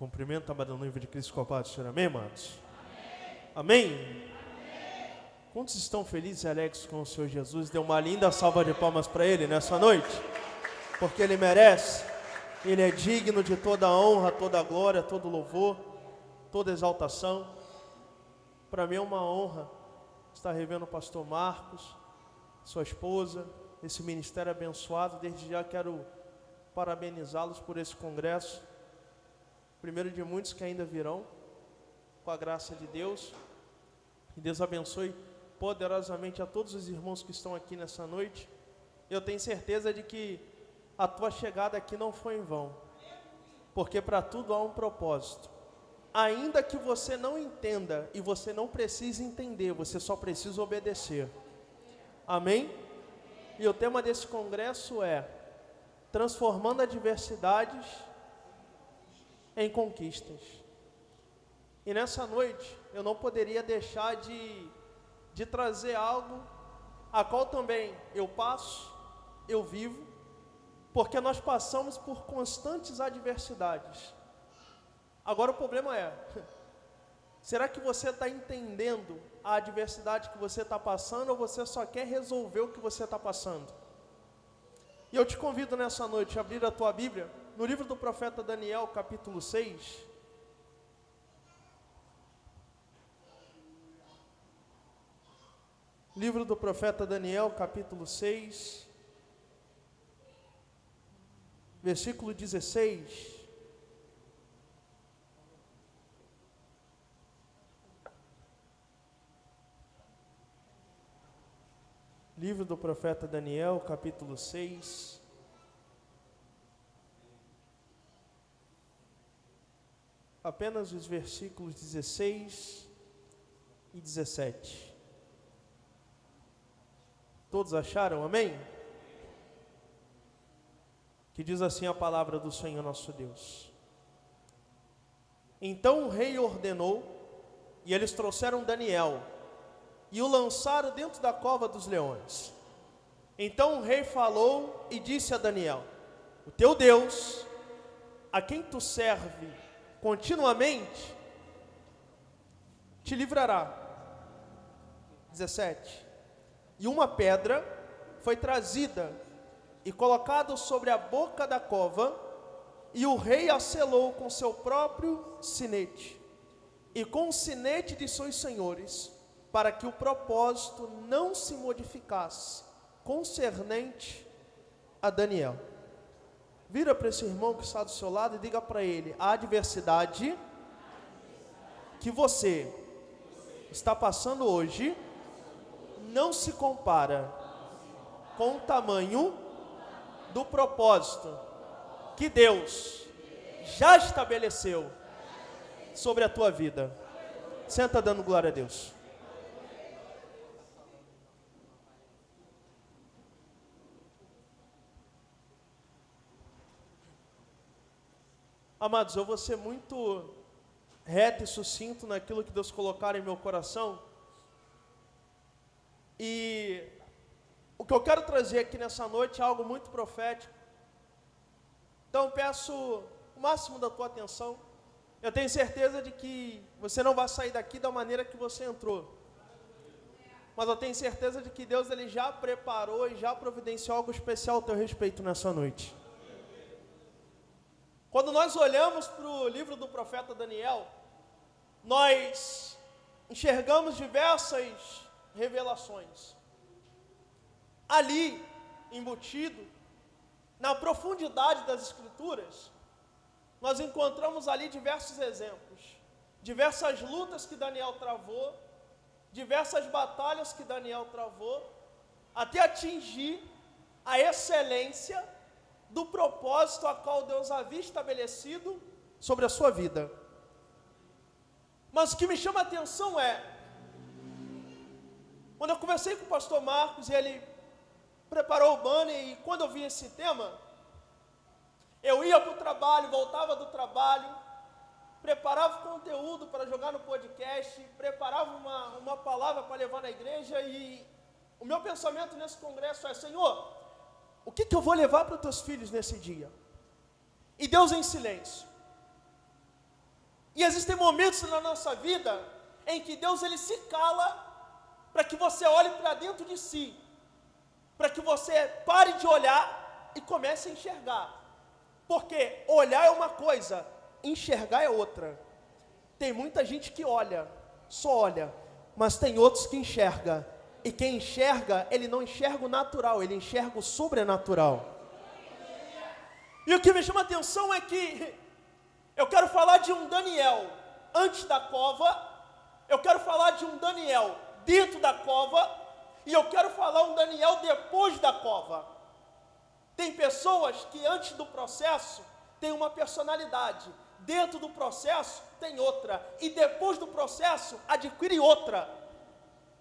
Cumprimento a amada noiva de Cristo com a paz do Senhor. Amém, amados? Amém? Amém? Quantos estão felizes e alegres com o Senhor Jesus? Dê uma linda salva de palmas para Ele nessa noite, porque Ele merece. Ele é digno de toda a honra, toda a glória, todo louvor, toda exaltação. Para mim é uma honra estar revendo o pastor Marcos, sua esposa, esse ministério abençoado. Desde já quero parabenizá-los por esse congresso, primeiro de muitos que ainda virão, com a graça de Deus. Que Deus abençoe poderosamente a todos os irmãos que estão aqui nessa noite. Eu tenho certeza de que a tua chegada aqui não foi em vão, porque para tudo há um propósito. Ainda que você não entenda, e você não precisa entender, você só precisa obedecer. Amém? E o tema desse congresso é transformando adversidades em conquistas. E nessa noite eu não poderia deixar de trazer algo a qual também eu passo, eu vivo, porque nós passamos por constantes adversidades. Agora o problema é, será que você está entendendo a adversidade que você está passando, ou você só quer resolver o que você está passando? E eu te convido nessa noite a abrir a tua Bíblia no livro do profeta Daniel, capítulo 6. Livro do profeta Daniel, capítulo 6, versículo 16. Livro do profeta Daniel, capítulo 6. Apenas os versículos 16 e 17. Todos acharam? Amém? Que diz assim a palavra do Senhor nosso Deus. Então o rei ordenou, e eles trouxeram Daniel, e o lançaram dentro da cova dos leões. Então o rei falou e disse a Daniel: o teu Deus, a quem tu serve continuamente, te livrará. 17. E uma pedra foi trazida e colocada sobre a boca da cova, e o rei a selou com seu próprio sinete, e com o sinete de seus senhores, para que o propósito não se modificasse, concernente a Daniel. Vira para esse irmão que está do seu lado e diga para ele: a adversidade que você está passando hoje não se compara com o tamanho do propósito que Deus já estabeleceu sobre a tua vida. Senta dando glória a Deus. Amados, eu vou ser muito reto e sucinto naquilo que Deus colocar em meu coração. E o que eu quero trazer aqui nessa noite é algo muito profético. Então peço o máximo da tua atenção. Eu tenho certeza de que você não vai sair daqui da maneira que você entrou. Mas eu tenho certeza de que Deus ele já preparou e já providenciou algo especial ao teu respeito nessa noite. Quando nós olhamos para o livro do profeta Daniel, nós enxergamos diversas revelações. Ali, embutido, na profundidade das Escrituras, nós encontramos ali diversos exemplos, diversas lutas que Daniel travou, diversas batalhas que Daniel travou, até atingir a excelência do propósito a qual Deus havia estabelecido sobre a sua vida. Mas o que me chama a atenção é, quando eu conversei com o pastor Marcos, e ele preparou o banner, e quando eu vi esse tema, eu ia para o trabalho, voltava do trabalho, preparava o conteúdo para jogar no podcast, preparava uma palavra para levar na igreja, e o meu pensamento nesse congresso é: Senhor, o que eu vou levar para os teus filhos nesse dia? E Deus em silêncio. E existem momentos na nossa vida em que Deus ele se cala para que você olhe para dentro de si, para que você pare de olhar e comece a enxergar. Porque olhar é uma coisa, enxergar é outra. Tem muita gente que olha, só olha, mas tem outros que enxerga. E quem enxerga, ele não enxerga o natural, ele enxerga o sobrenatural. E o que me chama a atenção é que eu quero falar de um Daniel antes da cova, eu quero falar de um Daniel dentro da cova, e eu quero falar um Daniel depois da cova. Tem pessoas que antes do processo têm uma personalidade, dentro do processo tem outra, e depois do processo adquire outra.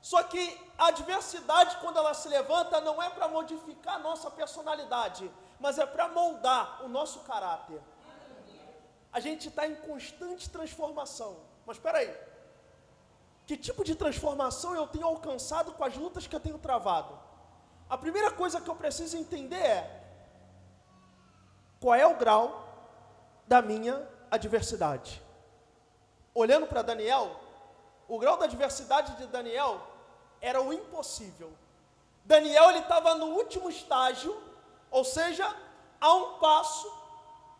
Só que a adversidade, quando ela se levanta, não é para modificar a nossa personalidade, mas é para moldar o nosso caráter. A gente está em constante transformação. Mas espera aí, que tipo de transformação eu tenho alcançado com as lutas que eu tenho travado? A primeira coisa que eu preciso entender é: qual é o grau da minha adversidade? Olhando para Daniel, o grau da adversidade de Daniel era o impossível. Daniel ele estava no último estágio, ou seja, a um passo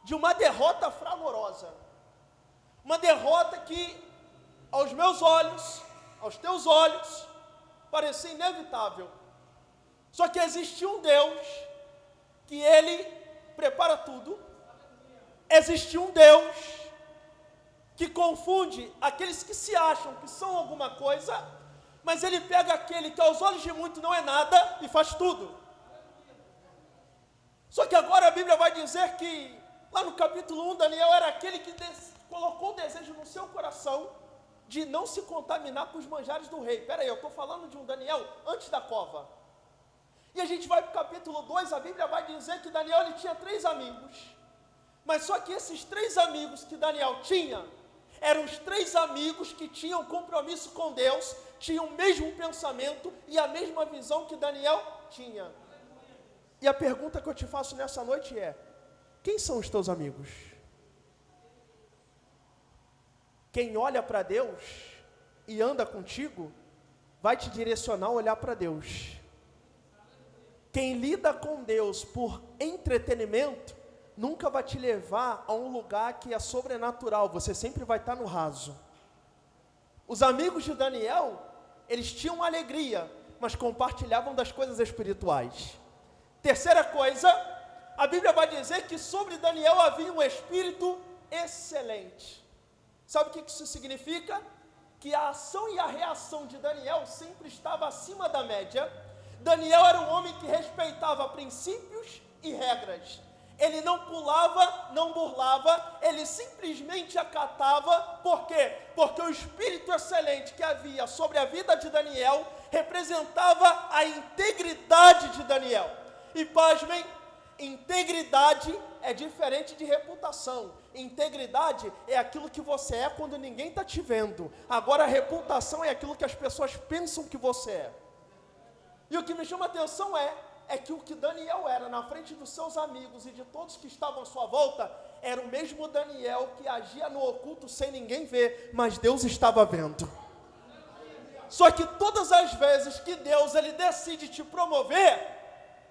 de uma derrota fragorosa. Uma derrota que, aos meus olhos, aos teus olhos, parecia inevitável. Só que existe um Deus que ele prepara tudo. Existe um Deus que confunde aqueles que se acham que são alguma coisa, mas ele pega aquele que aos olhos de muito não é nada e faz tudo. Só que agora a Bíblia vai dizer que, lá no capítulo 1, Daniel era aquele que colocou o desejo no seu coração de não se contaminar com os manjares do rei. Espera aí, eu estou falando de um Daniel antes da cova. E a gente vai para o capítulo 2, a Bíblia vai dizer que Daniel ele tinha 3 amigos. Mas só que esses 3 amigos que Daniel tinha, eram os 3 amigos que tinham compromisso com Deus, tinham o mesmo pensamento e a mesma visão que Daniel tinha. E a pergunta que eu te faço nessa noite é: quem são os teus amigos? Quem olha para Deus e anda contigo, vai te direcionar a olhar para Deus. Quem lida com Deus por entretenimento, nunca vai te levar a um lugar que é sobrenatural, você sempre vai estar no raso. Os amigos de Daniel, eles tinham alegria, mas compartilhavam das coisas espirituais. Terceira coisa, a Bíblia vai dizer que sobre Daniel havia um espírito excelente. Sabe o que isso significa? Que a ação e a reação de Daniel sempre estava acima da média. Daniel era um homem que respeitava princípios e regras. Ele não pulava, não burlava, ele simplesmente acatava. Por quê? Porque o espírito excelente que havia sobre a vida de Daniel representava a integridade de Daniel. E pasmem, integridade é diferente de reputação. Integridade é aquilo que você é quando ninguém está te vendo. Agora a reputação é aquilo que as pessoas pensam que você é. E o que me chama a atenção é que o que Daniel era na frente dos seus amigos e de todos que estavam à sua volta, era o mesmo Daniel que agia no oculto sem ninguém ver, mas Deus estava vendo. Só que todas as vezes que Deus ele decide te promover,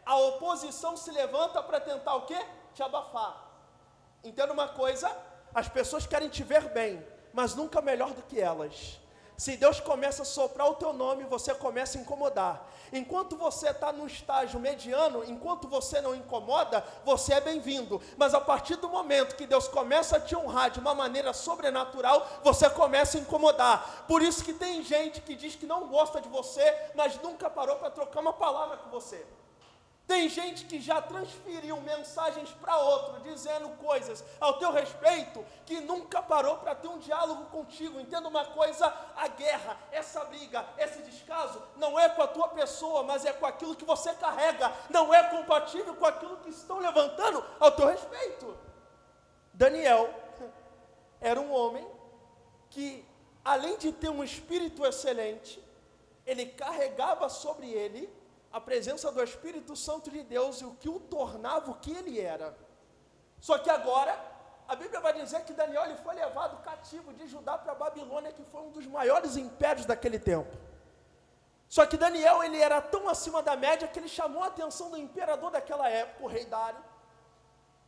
a oposição se levanta para tentar o quê? Te abafar. Entenda uma coisa, as pessoas querem te ver bem, mas nunca melhor do que elas. Se Deus começa a soprar o teu nome, você começa a incomodar. Enquanto você está no estágio mediano, enquanto você não incomoda, você é bem-vindo. Mas a partir do momento que Deus começa a te honrar de uma maneira sobrenatural, você começa a incomodar. Por isso que tem gente que diz que não gosta de você, mas nunca parou para trocar uma palavra com você. Tem gente que já transferiu mensagens para outro, dizendo coisas ao teu respeito, que nunca parou para ter um diálogo contigo. Entenda uma coisa, a guerra, essa briga, esse descaso, não é com a tua pessoa, mas é com aquilo que você carrega, não é compatível com aquilo que estão levantando ao teu respeito. Daniel era um homem que, além de ter um espírito excelente, ele carregava sobre ele a presença do Espírito Santo de Deus e o que o tornava o que ele era. Só que agora, a Bíblia vai dizer que Daniel ele foi levado cativo de Judá para a Babilônia, que foi um dos maiores impérios daquele tempo. Só que Daniel ele era tão acima da média que ele chamou a atenção do imperador daquela época, o rei Dário.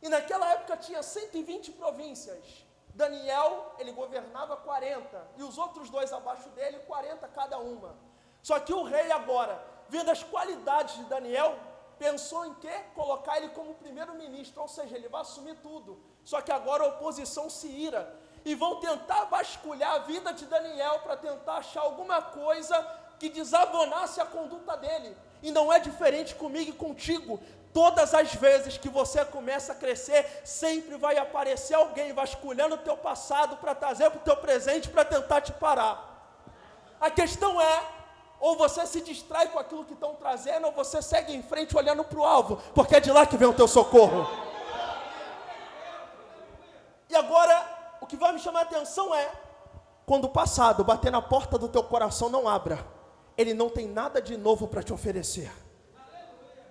E naquela época tinha 120 províncias. Daniel, ele governava 40, e os outros dois abaixo dele, 40 cada uma. Só que o rei agora, vendo as qualidades de Daniel, pensou em quê? Colocar ele como primeiro-ministro, ou seja, ele vai assumir tudo. Só que agora a oposição se ira, e vão tentar vasculhar a vida de Daniel, para tentar achar alguma coisa que desabonasse a conduta dele. E não é diferente comigo e contigo. Todas as vezes que você começa a crescer, sempre vai aparecer alguém vasculhando o teu passado para trazer para o teu presente, para tentar te parar. A questão é, ou você se distrai com aquilo que estão trazendo, ou você segue em frente olhando para o alvo, porque é de lá que vem o teu socorro. E agora, o que vai me chamar a atenção é, quando o passado bater na porta do teu coração, não abra. Ele não tem nada de novo para te oferecer.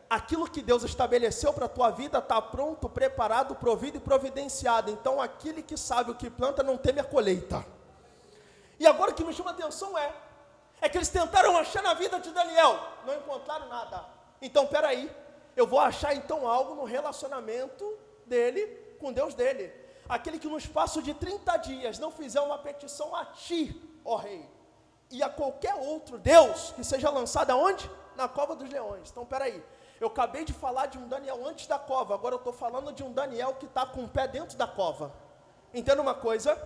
Aquilo que Deus estabeleceu para a tua vida está pronto, preparado, provido e providenciado. Então aquele que sabe o que planta não teme a colheita. E agora o que me chama a atenção é que eles tentaram achar na vida de Daniel, não encontraram nada. Então peraí, eu vou achar então algo no relacionamento dele com Deus dele. Aquele que no espaço de 30 dias não fizer uma petição a ti, ó rei, e a qualquer outro Deus que seja lançado aonde? Na cova dos leões. Então peraí, eu acabei de falar de um Daniel antes da cova, agora eu estou falando de um Daniel que está com o pé dentro da cova. Entenda uma coisa,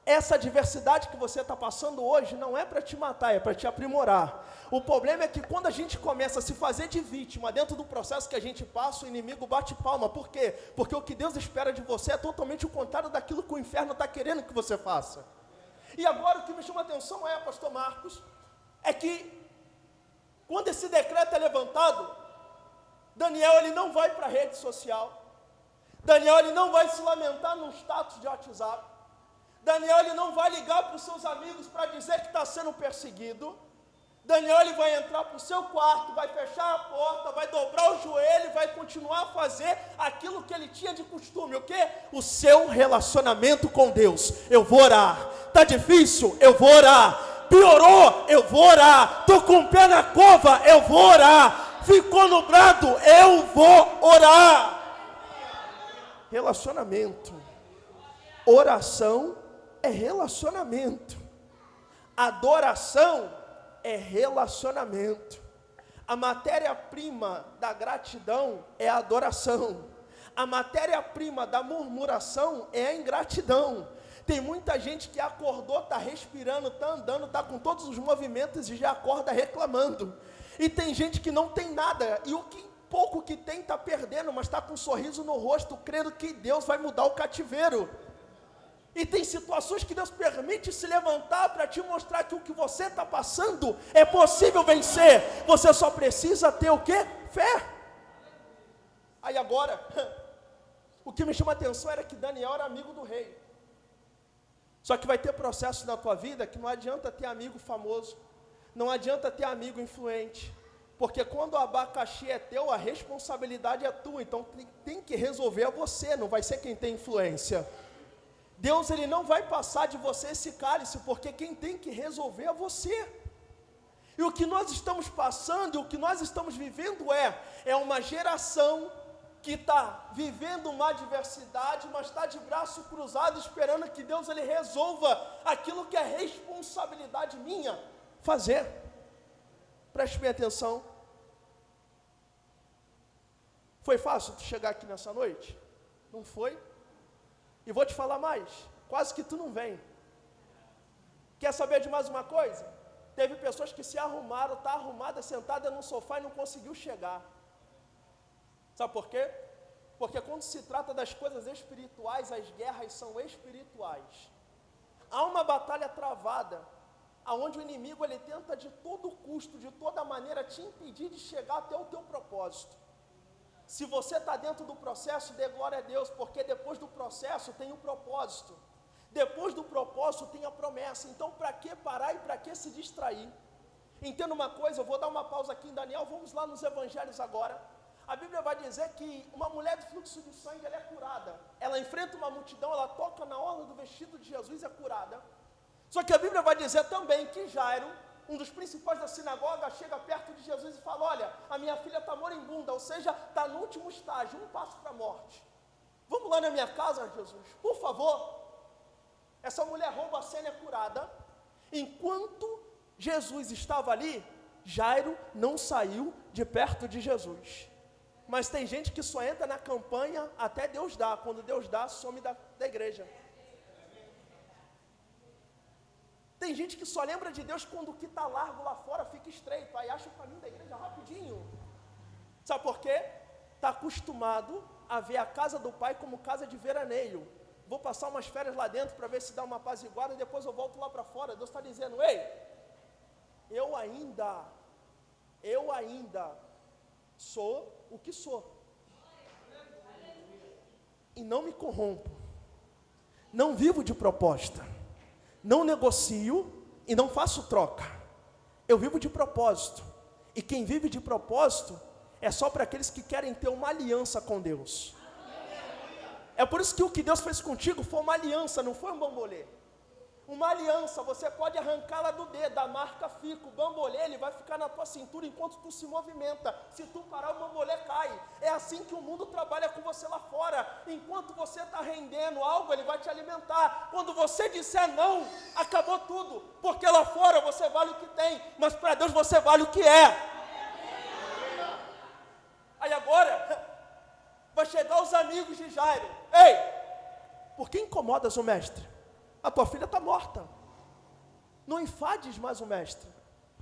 essa adversidade que você está passando hoje não é para te matar, é para te aprimorar. O problema é que quando a gente começa a se fazer de vítima dentro do processo que a gente passa, o inimigo bate palma. Por quê? Porque o que Deus espera de você é totalmente o contrário daquilo que o inferno está querendo que você faça. E agora o que me chama a atenção pastor Marcos, é que quando esse decreto é levantado, Daniel ele não vai para a rede social, Daniel ele não vai se lamentar num status de WhatsApp, Daniel ele não vai ligar para os seus amigos para dizer que está sendo perseguido. Daniel ele vai entrar para o seu quarto, vai fechar a porta, vai dobrar o joelho e vai continuar a fazer aquilo que ele tinha de costume. O quê? O seu relacionamento com Deus. Eu vou orar. Está difícil? Eu vou orar. Piorou? Eu vou orar. Estou com o pé na cova? Eu vou orar. Ficou nublado? Eu vou orar. Relacionamento. Oração é relacionamento. Adoração é relacionamento. A matéria-prima da gratidão é a adoração. A matéria-prima da murmuração é a ingratidão. Tem muita gente que acordou, está respirando, está andando, está com todos os movimentos e já acorda reclamando. E tem gente que não tem nada, e o que pouco que tem está perdendo, mas está com um sorriso no rosto, crendo que Deus vai mudar o cativeiro. E tem situações que Deus permite se levantar para te mostrar que o que você está passando é possível vencer. Você só precisa ter o quê? Fé. Aí agora, o que me chama a atenção era que Daniel era amigo do rei. Só que vai ter processos na tua vida que não adianta ter amigo famoso, não adianta ter amigo influente, porque quando o abacaxi é teu, a responsabilidade é tua. Então tem que resolver é você, não vai ser quem tem influência. Deus ele não vai passar de você esse cálice, porque quem tem que resolver é você. E o que nós estamos passando, e o que nós estamos vivendo é uma geração que está vivendo uma adversidade, mas está de braço cruzado, esperando que Deus ele resolva aquilo que é responsabilidade minha fazer. Preste bem atenção. Foi fácil tu chegar aqui nessa noite? Não foi? E vou te falar mais, quase que tu não vem. Quer saber de mais uma coisa? Teve pessoas que se arrumaram, está arrumada, sentada no sofá e não conseguiu chegar. Sabe por quê? Porque quando se trata das coisas espirituais, as guerras são espirituais. Há uma batalha travada, onde o inimigo ele tenta de todo custo, de toda maneira, te impedir de chegar até o teu propósito. Se você está dentro do processo, dê glória a Deus, porque depois do processo tem o propósito. Depois do propósito tem a promessa. Então, para que parar e para que se distrair? Entenda uma coisa, eu vou dar uma pausa aqui em Daniel, vamos lá nos evangelhos agora. a Bíblia vai dizer que uma mulher de fluxo de sangue, ela é curada. Ela enfrenta uma multidão, ela toca na orla do vestido de Jesus e é curada. Só que a Bíblia vai dizer também que Jairo, um dos principais da sinagoga, chega perto de Jesus e fala: olha, a minha filha está moribunda, ou seja, está no último estágio, um passo para a morte. Vamos lá na minha casa, Jesus, por favor. Essa mulher rouba a cena, é curada. Enquanto Jesus estava ali, Jairo não saiu de perto de Jesus. Mas tem gente que só entra na campanha até Deus dá. Quando Deus dá, some da igreja. Tem gente que só lembra de Deus quando o que está largo lá fora fica estreito. Aí acha o caminho da igreja rapidinho. Sabe por quê? Está acostumado a ver a casa do pai como casa de veraneio. Vou passar umas férias lá dentro para ver se dá uma apaziguada e depois eu volto lá para fora. Deus está dizendo: ei, eu ainda sou o que sou. E não me corrompo. Não vivo de proposta. Não negocio e não faço troca. Eu vivo de propósito. E quem vive de propósito é só para aqueles que querem ter uma aliança com Deus. É por isso que o que Deus fez contigo foi uma aliança, não foi um bambolê. Uma aliança, você pode arrancá-la do dedo, a marca fica, o bambolê ele vai ficar na tua cintura enquanto tu se movimenta. Se tu parar, o bambolê cai. É assim que o mundo trabalha com você lá fora. Enquanto você está rendendo algo, ele vai te alimentar. Quando você disser não, acabou tudo. Porque lá fora você vale o que tem, mas para Deus você vale o que é. Aí agora, vai chegar os amigos de Jairo. Ei, por que incomodas o mestre? A tua filha está morta. Não enfades mais o mestre.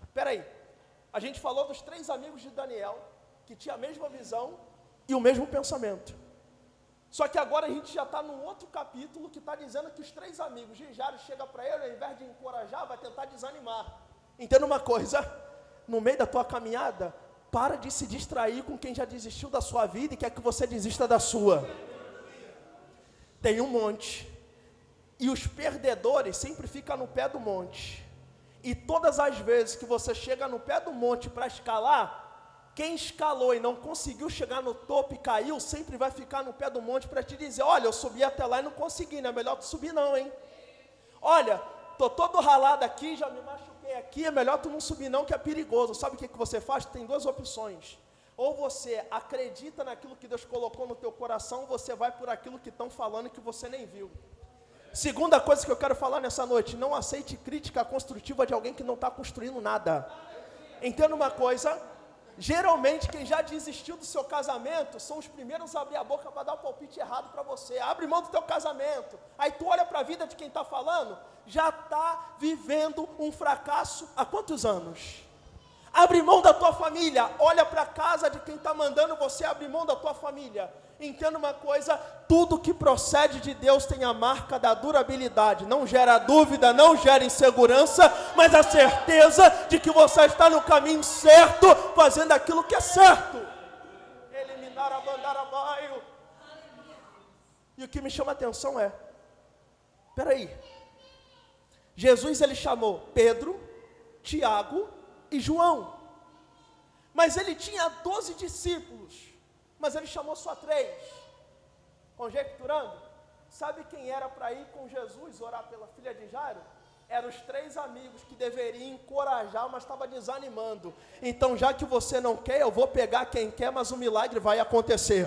Espera aí, a gente falou dos 3 amigos de Daniel, que tinha a mesma visão e o mesmo pensamento. Só que agora a gente já está num outro capítulo que está dizendo que os 3 amigos de Jairo chegam para ele, ao invés de encorajar, vai tentar desanimar. Entenda uma coisa, no meio da tua caminhada, para de se distrair com quem já desistiu da sua vida e quer que você desista da sua. Tem um monte. E os perdedores sempre ficam no pé do monte. E todas as vezes que você chega no pé do monte para escalar, quem escalou e não conseguiu chegar no topo e caiu, sempre vai ficar no pé do monte para te dizer: olha, eu subi até lá e não consegui, não é melhor tu subir não, hein? Olha, estou todo ralado aqui, já me machuquei aqui, é melhor tu não subir não, que é perigoso. Sabe o que você faz? Tem 2 opções. Ou você acredita naquilo que Deus colocou no teu coração, ou você vai por aquilo que estão falando que você nem viu. Segunda coisa que eu quero falar nessa noite: não aceite crítica construtiva de alguém que não está construindo nada. Entenda uma coisa, geralmente quem já desistiu do seu casamento são os primeiros a abrir a boca para dar o palpite errado para você. Abre mão do teu casamento, aí tu olha para a vida de quem está falando, já está vivendo um fracasso há quantos anos? Abre mão da tua família, olha para a casa de quem está mandando você abrir mão da tua família. Entenda uma coisa, tudo que procede de Deus tem a marca da durabilidade, não gera dúvida, não gera insegurança, mas a certeza de que você está no caminho certo, fazendo aquilo que é certo. Eliminar a bandara baio. E o que me chama a atenção é, peraí, Jesus ele chamou Pedro, Tiago e João, mas ele tinha 12 discípulos, mas ele chamou só 3, conjecturando, sabe quem era para ir com Jesus orar pela filha de Jairo? Eram os 3 amigos que deveriam encorajar, mas estava desanimando. Então, já que você não quer, eu vou pegar quem quer, mas o milagre vai acontecer.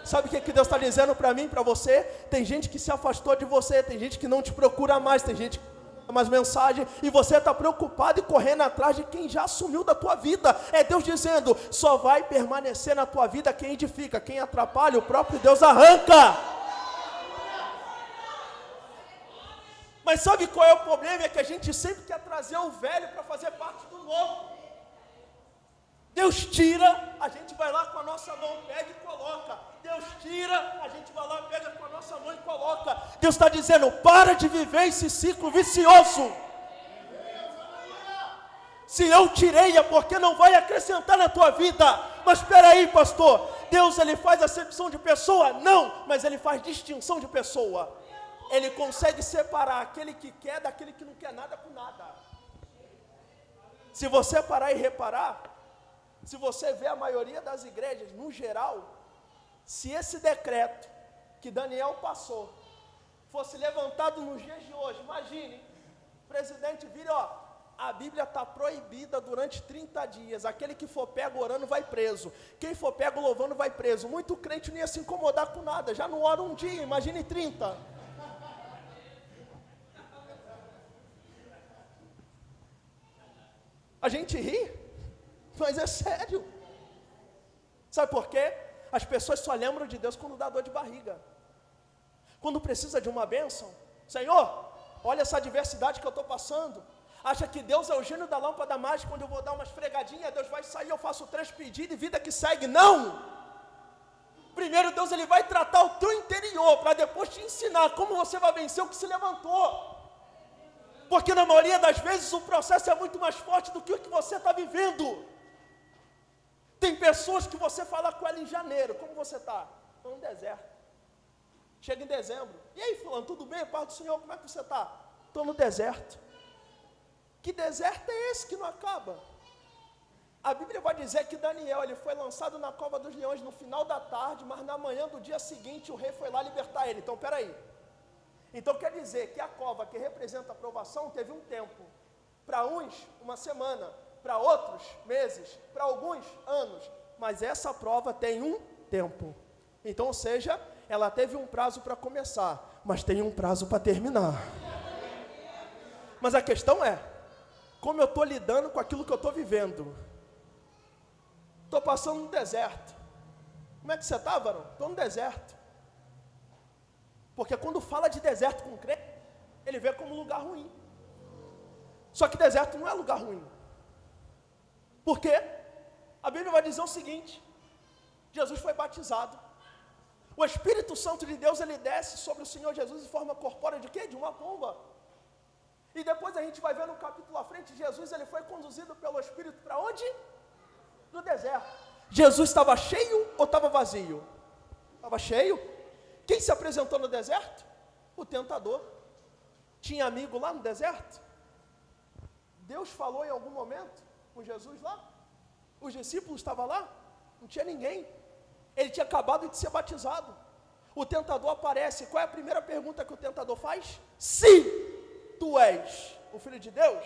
Sabe o que Deus está dizendo para mim, para você? Tem gente que se afastou de você, tem gente que não te procura mais, tem gente que mais mensagem, e você está preocupado e correndo atrás de quem já sumiu da tua vida. É Deus dizendo: só vai permanecer na tua vida quem edifica, quem atrapalha, o próprio Deus arranca. Mas sabe qual é o problema? É que a gente sempre quer trazer o velho para fazer parte do novo. Deus tira, a gente vai lá com a nossa mão, pega e coloca. Deus tira, a gente vai lá, pega com a nossa mão e coloca. Deus está dizendo: para de viver esse ciclo vicioso. Se eu tirei é porque não vai acrescentar na tua vida. Mas espera aí, pastor, Deus ele faz acepção de pessoa? Não, mas ele faz distinção de pessoa. Ele consegue separar aquele que quer daquele que não quer nada com nada. Se você parar e reparar, se você vê a maioria das igrejas, no geral, se esse decreto que Daniel passou fosse levantado nos dias de hoje, imagine, o presidente vira, ó, a Bíblia está proibida durante 30 dias, aquele que for pego orando vai preso, quem for pego louvando vai preso, muito crente não ia se incomodar com nada, já não ora um dia, imagine 30. A gente ri, mas é sério. Sabe por quê? As pessoas só lembram de Deus quando dá dor de barriga. Quando precisa de uma bênção. Senhor, olha essa adversidade que eu estou passando. Acha que Deus é o gênio da lâmpada mágica, quando eu vou dar uma esfregadinha, Deus vai sair, eu faço 3 pedidos e vida que segue. Não! Primeiro Deus ele vai tratar o teu interior, para depois te ensinar como você vai vencer o que se levantou. Porque na maioria das vezes o processo é muito mais forte do que o que você está vivendo. Tem pessoas que você fala com ela em janeiro, como você está? Estou no deserto. Chega em dezembro, e aí fulano, tudo bem? Paz do Senhor, como é que você está? Estou no deserto. Que deserto é esse que não acaba? A Bíblia vai dizer que Daniel, ele foi lançado na cova dos leões no final da tarde, mas na manhã do dia seguinte o rei foi lá libertar ele. Então, peraí. Então quer dizer que a cova que representa a provação teve um tempo. Para uns, uma semana. Para outros, meses. Para alguns, anos. Mas essa prova tem um tempo. Então, ou seja, ela teve um prazo para começar, mas tem um prazo para terminar. Mas a questão é, como eu estou lidando com aquilo que eu estou vivendo? Estou passando no deserto. Como é que você está, varão? Estou no deserto. Porque quando fala de deserto com crente, ele vê como lugar ruim. Só que deserto não é lugar ruim. Por quê? A Bíblia vai dizer o seguinte: Jesus foi batizado. O Espírito Santo de Deus, ele desce sobre o Senhor Jesus em forma corpórea de quê? De uma pomba. E depois a gente vai ver no capítulo à frente, Jesus ele foi conduzido pelo Espírito para onde? No deserto. Jesus estava cheio ou estava vazio? Estava cheio. Quem se apresentou no deserto? O tentador. Tinha amigo lá no deserto? Deus falou em algum momento com Jesus lá? Os discípulos estavam lá? Não tinha ninguém. Ele tinha acabado de ser batizado. O tentador aparece. Qual é a primeira pergunta que o tentador faz? Se tu és o Filho de Deus,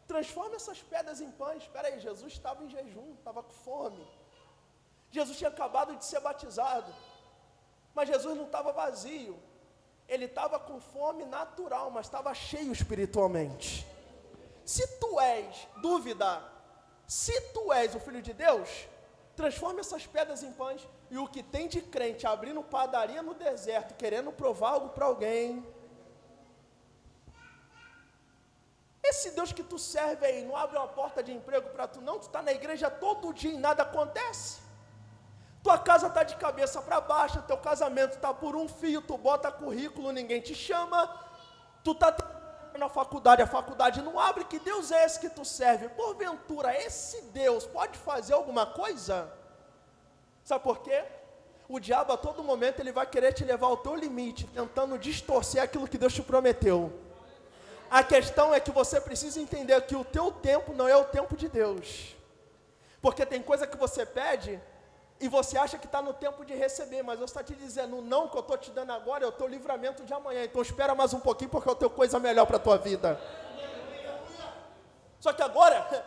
transforma essas pedras em pães. Espera aí, Jesus estava em jejum, estava com fome. Jesus tinha acabado de ser batizado. Mas Jesus não estava vazio. Ele estava com fome natural, mas estava cheio espiritualmente. Se tu és, dúvida, se tu és o Filho de Deus, transforma essas pedras em pães. E o que tem de crente abrindo padaria no deserto, querendo provar algo para alguém. Esse Deus que tu serve aí, não abre uma porta de emprego para tu não? Tu está na igreja todo dia e nada acontece. Tua casa está de cabeça para baixo, teu casamento está por um fio, tu bota currículo, ninguém te chama. Tu está na faculdade, a faculdade não abre. Que Deus é esse que tu serve? Porventura, esse Deus pode fazer alguma coisa? Sabe por quê? O diabo a todo momento ele vai querer te levar ao teu limite, tentando distorcer aquilo que Deus te prometeu. A questão é que você precisa entender que o teu tempo não é o tempo de Deus. Porque tem coisa que você pede e você acha que está no tempo de receber, mas Deus está te dizendo, o não que eu estou te dando agora é o teu livramento de amanhã. Então espera mais um pouquinho, porque eu tenho coisa melhor para a tua vida. Só que agora,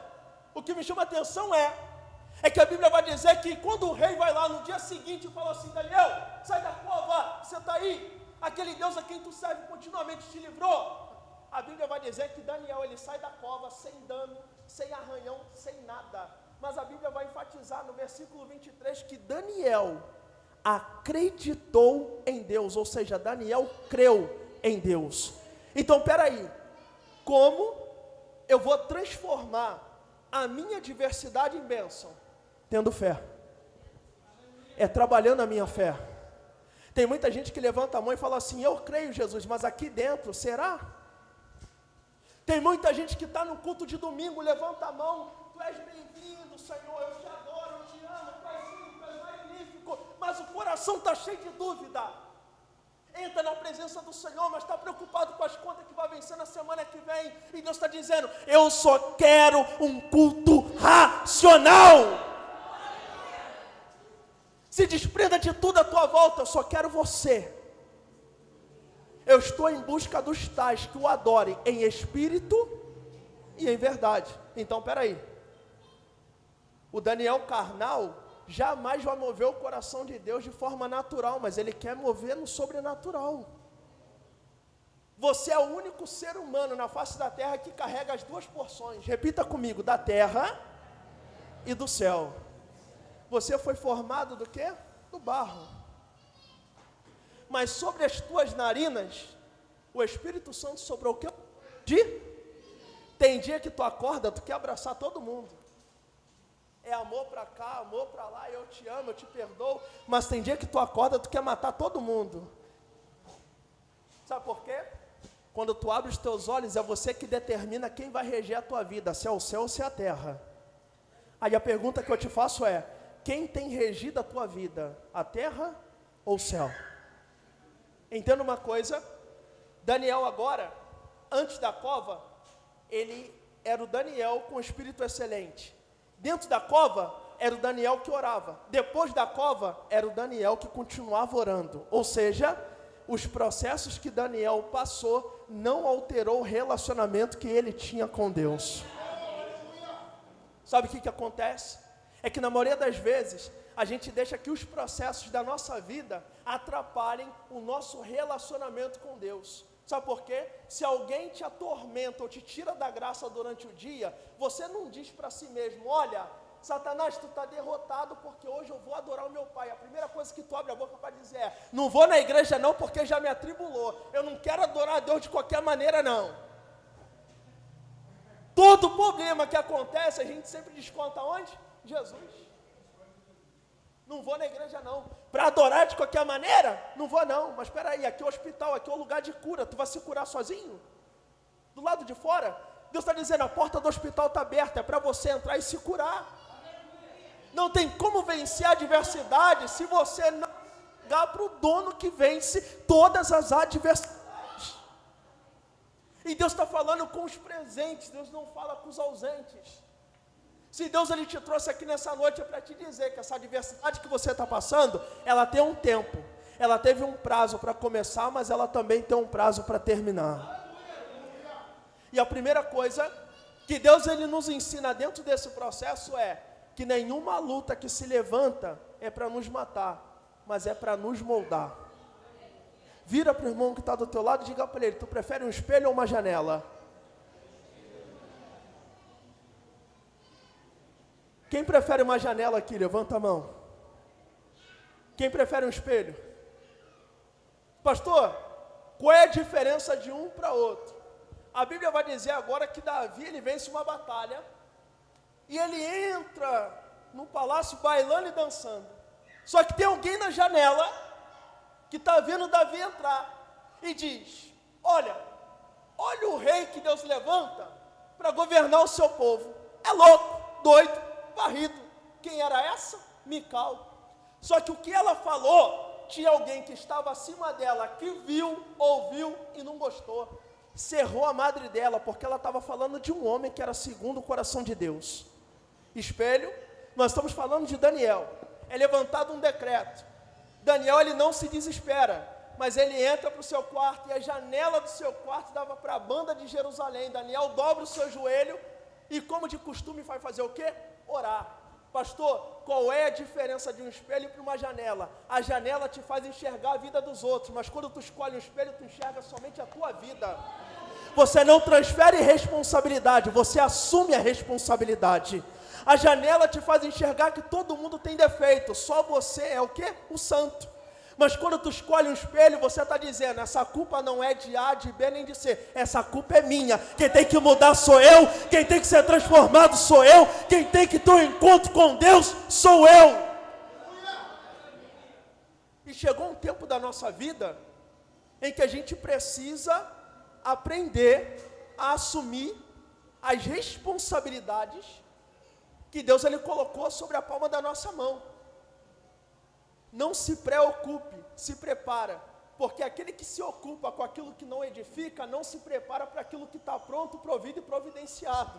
o que me chama a atenção é que a Bíblia vai dizer que quando o rei vai lá no dia seguinte e fala assim, Daniel, sai da cova, você está aí, aquele Deus a quem tu serve continuamente te livrou. A Bíblia vai dizer que Daniel, ele sai da cova sem dano, sem arranhão, sem nada. Mas a Bíblia vai enfatizar no versículo 23 que Daniel acreditou em Deus, ou seja, Daniel creu em Deus. Então, peraí, como eu vou transformar a minha adversidade em bênção? Tendo fé. É trabalhando a minha fé. Tem muita gente que levanta a mão e fala assim, eu creio, Jesus, mas aqui dentro, será? Tem muita gente que está no culto de domingo, levanta a mão, tu és bem-vindo, Senhor, eu te adoro, eu te amo, tu és lindo, tu és magnífico, mas o coração está cheio de dúvida. Entra na presença do Senhor, mas está preocupado com as contas que vai vencer na semana que vem, e Deus está dizendo, eu só quero um culto racional. Se desprenda de tudo à tua volta, eu só quero você. Eu estou em busca dos tais que o adorem em espírito e em verdade. Então, peraí. O Daniel carnal jamais vai mover o coração de Deus de forma natural, mas ele quer mover no sobrenatural. Você é o único ser humano na face da terra que carrega as duas porções. Repita comigo, da terra e do céu. Você foi formado do quê? Do barro. Mas sobre as tuas narinas, o Espírito Santo sobrou o quê? Tem dia que tu acorda, tu quer abraçar todo mundo. É amor para cá, amor para lá, eu te amo, eu te perdoo. Mas tem dia que tu acorda, tu quer matar todo mundo. Sabe por quê? Quando tu abre os teus olhos, é você que determina quem vai reger a tua vida, se é o céu ou se é a terra. Aí a pergunta que eu te faço é, quem tem regido a tua vida, a terra ou o céu? Entenda uma coisa, Daniel agora, antes da cova, ele era o Daniel com o espírito excelente. Dentro da cova, era o Daniel que orava. Depois da cova, era o Daniel que continuava orando. Ou seja, os processos que Daniel passou não alterou o relacionamento que ele tinha com Deus. Sabe o que acontece? É que na maioria das vezes, a gente deixa que os processos da nossa vida atrapalhem o nosso relacionamento com Deus. Sabe por quê? Se alguém te atormenta ou te tira da graça durante o dia, você não diz para si mesmo, olha, Satanás, tu está derrotado porque hoje eu vou adorar o meu pai. A primeira coisa que tu abre a boca para dizer é, não vou na igreja não porque já me atribulou. Eu não quero adorar a Deus de qualquer maneira não. Todo problema que acontece, a gente sempre desconta onde? Jesus. Não vou na igreja não. Para adorar de qualquer maneira? Não vou não. Mas espera aí, aqui é o hospital, aqui é o lugar de cura. Tu vai se curar sozinho? Do lado de fora? Deus está dizendo, a porta do hospital está aberta, é para você entrar e se curar. Não tem como vencer a adversidade se você não ligar para o dono que vence todas as adversidades. E Deus está falando com os presentes, Deus não fala com os ausentes. Se Deus ele te trouxe aqui nessa noite é para te dizer que essa adversidade que você está passando, ela tem um tempo, ela teve um prazo para começar, mas ela também tem um prazo para terminar. E a primeira coisa que Deus ele nos ensina dentro desse processo é que nenhuma luta que se levanta é para nos matar, mas é para nos moldar. Vira para o irmão que está do teu lado e diga para ele, tu prefere um espelho ou uma janela? Quem prefere uma janela aqui? Levanta a mão. Quem prefere um espelho? Pastor, qual é a diferença de um para outro? A Bíblia vai dizer agora que Davi, ele vence uma batalha, e ele entra no palácio bailando e dançando. Só que tem alguém na janela, que está vendo Davi entrar, e diz, olha o rei que Deus levanta, para governar o seu povo. É louco, doido, varrido. Quem era essa? Mical. Só que o que ela falou, tinha alguém que estava acima dela, que viu, ouviu e não gostou. Cerrou a madre dela, porque ela estava falando de um homem que era segundo o coração de Deus. Espelho, nós estamos falando de Daniel. É levantado um decreto. Daniel, ele não se desespera, mas ele entra para o seu quarto, e a janela do seu quarto dava para a banda de Jerusalém. Daniel dobra o seu joelho, e como de costume vai fazer o quê? Orar. Pastor, qual é a diferença de um espelho para uma janela? A janela te faz enxergar a vida dos outros, mas quando tu escolhe um espelho, tu enxerga somente a tua vida. Você não transfere responsabilidade, você assume a responsabilidade. A janela te faz enxergar que todo mundo tem defeito, só você é o quê? O santo. Mas quando tu escolhe um espelho, você está dizendo, essa culpa não é de A, de B, nem de C, essa culpa é minha, quem tem que mudar sou eu, quem tem que ser transformado sou eu, quem tem que ter um encontro com Deus sou eu. E chegou um tempo da nossa vida, em que a gente precisa aprender a assumir as responsabilidades que Deus ele colocou sobre a palma da nossa mão. Não se preocupe, se prepara, porque aquele que se ocupa com aquilo que não edifica, não se prepara para aquilo que está pronto, provido e providenciado.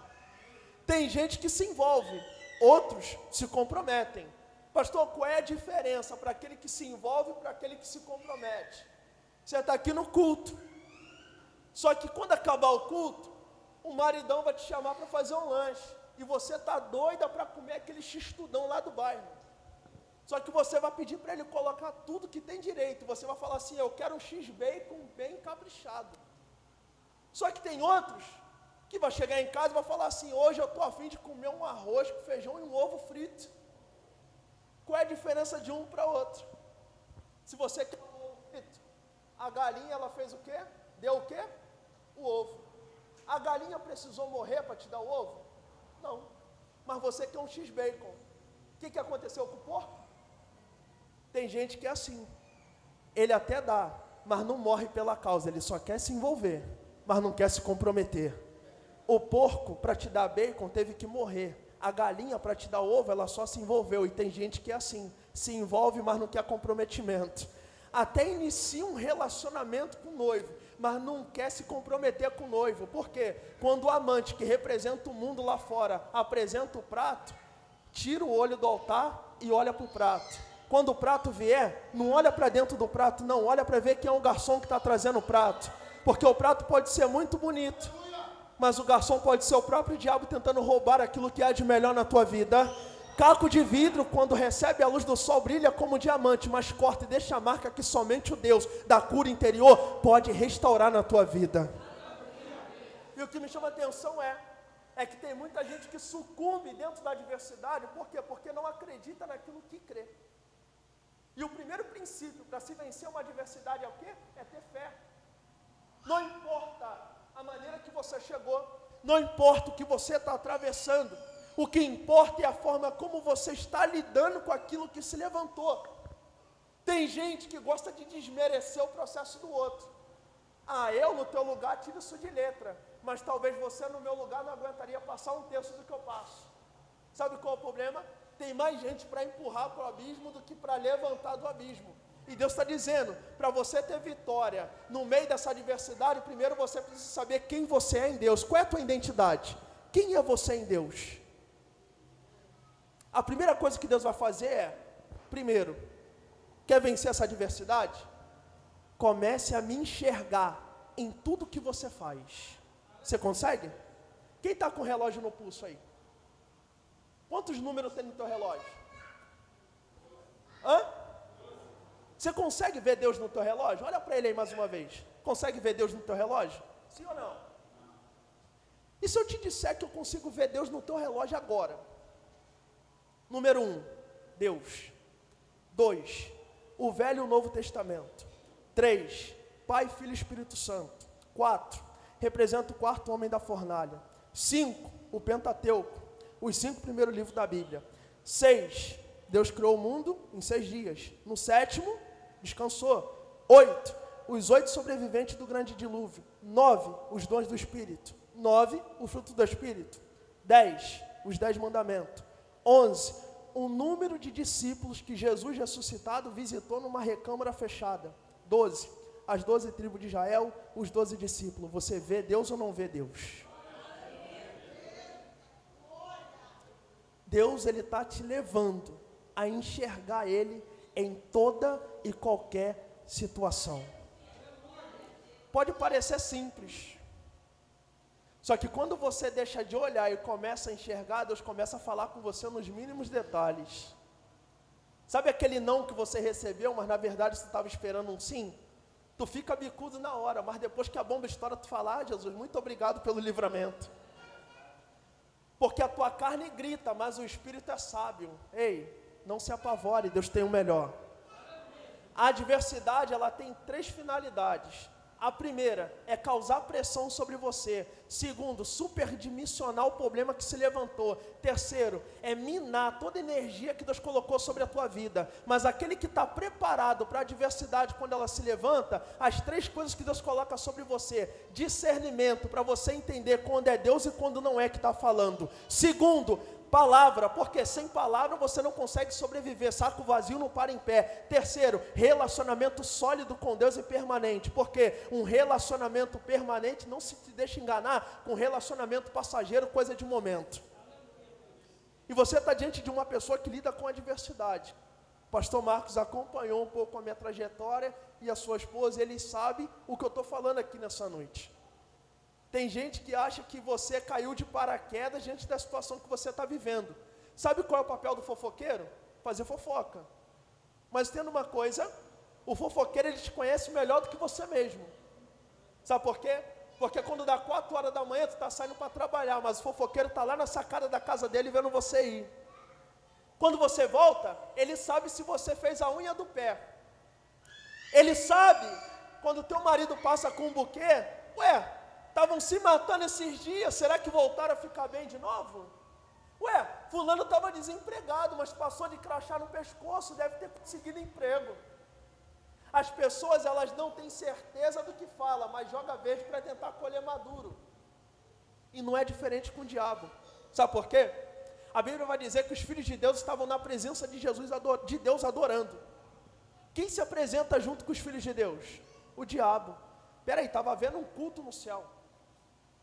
Tem gente que se envolve, outros se comprometem. Pastor, qual é a diferença para aquele que se envolve e para aquele que se compromete? Você está aqui no culto, só que quando acabar o culto, o maridão vai te chamar para fazer um lanche, e você está doida para comer aquele x-tudão lá do bairro. Só que você vai pedir para ele colocar tudo que tem direito, você vai falar assim, eu quero um x-bacon bem caprichado. Só que tem outros que vai chegar em casa e vai falar assim, hoje eu estou a fim de comer um arroz com feijão e um ovo frito. Qual é a diferença de um para outro? Se você quer um ovo frito, a galinha ela fez o quê? Deu o quê? O ovo. A galinha precisou morrer para te dar o ovo? Não. Mas você quer um x-bacon. O que aconteceu com o porco? Tem gente que é assim. Ele até dá, mas não morre pela causa. Ele só quer se envolver, mas não quer se comprometer. O porco, para te dar bacon, teve que morrer. A galinha, para te dar ovo, ela só se envolveu. E tem gente que é assim. Se envolve, mas não quer comprometimento. Até inicia um relacionamento com o noivo, mas não quer se comprometer com o noivo. Por quê? Quando o amante, que representa o mundo lá fora, apresenta o prato, tira o olho do altar e olha para o prato. Quando o prato vier, não olha para dentro do prato, não, olha para ver quem é o garçom que está trazendo o prato. Porque o prato pode ser muito bonito, mas o garçom pode ser o próprio diabo tentando roubar aquilo que há de melhor na tua vida. Caco de vidro, quando recebe a luz do sol, brilha como diamante, mas corta e deixa a marca que somente o Deus da cura interior pode restaurar na tua vida. E o que me chama a atenção é que tem muita gente que sucumbe dentro da adversidade. Por quê? Porque não acredita naquilo que crê. E o primeiro princípio para se vencer uma adversidade é o quê? É ter fé. Não importa a maneira que você chegou, não importa o que você está atravessando, o que importa é a forma como você está lidando com aquilo que se levantou. Tem gente que gosta de desmerecer o processo do outro. Eu no teu lugar tiro isso de letra, mas talvez você no meu lugar não aguentaria passar um terço do que eu passo. Sabe qual é o problema? Tem mais gente para empurrar para o abismo do que para levantar do abismo. E Deus está dizendo, para você ter vitória no meio dessa adversidade, primeiro você precisa saber quem você é em Deus. Qual é a tua identidade? Quem é você em Deus? A primeira coisa que Deus vai fazer é, primeiro, quer vencer essa adversidade? Comece a me enxergar em tudo que você faz. Você consegue? Quem está com o relógio no pulso aí? Quantos números tem no teu relógio? Você consegue ver Deus no teu relógio? Olha para ele aí mais uma vez. Consegue ver Deus no teu relógio? Sim ou não? E se eu te disser que eu consigo ver Deus no teu relógio agora? Número 1, Deus. 2, o Velho e o Novo Testamento. 3, Pai, Filho e Espírito Santo. 4, representa o quarto homem da fornalha. 5, o Pentateuco, os 5 primeiros livros da Bíblia. 6, Deus criou o mundo em 6 dias. No 7º, descansou. 8, os 8 sobreviventes do grande dilúvio. 9, os dons do Espírito. 9, o fruto do Espírito. 10, os 10 mandamentos. 11, o número de discípulos que Jesus ressuscitado visitou numa recâmara fechada. 12, as 12 tribos de Israel, os 12 discípulos. Você vê Deus ou não vê Deus? Deus, Ele está te levando a enxergar Ele em toda e qualquer situação. Pode parecer simples, só que quando você deixa de olhar e começa a enxergar, Deus começa a falar com você nos mínimos detalhes. Sabe aquele não que você recebeu, mas na verdade você estava esperando um sim? Tu fica bicudo na hora, mas depois que a bomba estoura, tu fala, Jesus, muito obrigado pelo livramento. Porque a tua carne grita, mas o Espírito é sábio. Ei, não se apavore, Deus tem o melhor. A adversidade, ela tem 3 finalidades. A primeira é causar pressão sobre você. Segundo, superdimensionar o problema que se levantou. Terceiro, é minar toda a energia que Deus colocou sobre a tua vida. Mas aquele que está preparado para a adversidade, quando ela se levanta, as 3 coisas que Deus coloca sobre você: discernimento, para você entender quando é Deus e quando não é que está falando. Segundo, palavra, porque sem palavra você não consegue sobreviver, saco vazio não para em pé. Terceiro, relacionamento sólido com Deus e permanente, porque um relacionamento permanente não se te deixa enganar com relacionamento passageiro, coisa de momento. E você está diante de uma pessoa que lida com adversidade. O pastor Marcos acompanhou um pouco a minha trajetória e a sua esposa, ele sabe o que eu estou falando aqui nessa noite. Tem gente que acha que você caiu de paraquedas diante da situação que você está vivendo. Sabe qual é o papel do fofoqueiro? Fazer fofoca. Mas tendo uma coisa, o fofoqueiro ele te conhece melhor do que você mesmo. Sabe por quê? Porque quando dá 4 horas da manhã, tu está saindo para trabalhar, mas o fofoqueiro está lá na sacada da casa dele vendo você ir. Quando você volta, ele sabe se você fez a unha do pé. Ele sabe, quando teu marido passa com um buquê, ué, estavam se matando esses dias, será que voltaram a ficar bem de novo? Ué, fulano estava desempregado, mas passou de crachá no pescoço, deve ter conseguido emprego. As pessoas, elas não têm certeza do que fala, mas joga verde para tentar colher maduro. E não é diferente com o diabo. Sabe por quê? A Bíblia vai dizer que os filhos de Deus estavam na presença de Jesus, de Deus adorando. Quem se apresenta junto com os filhos de Deus? O diabo. Peraí, estava havendo um culto no céu.